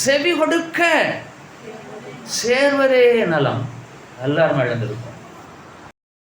S1: செவி கொடுக்க சேர்வதே நலம். எல்லாரும் இழந்திருக்கும்.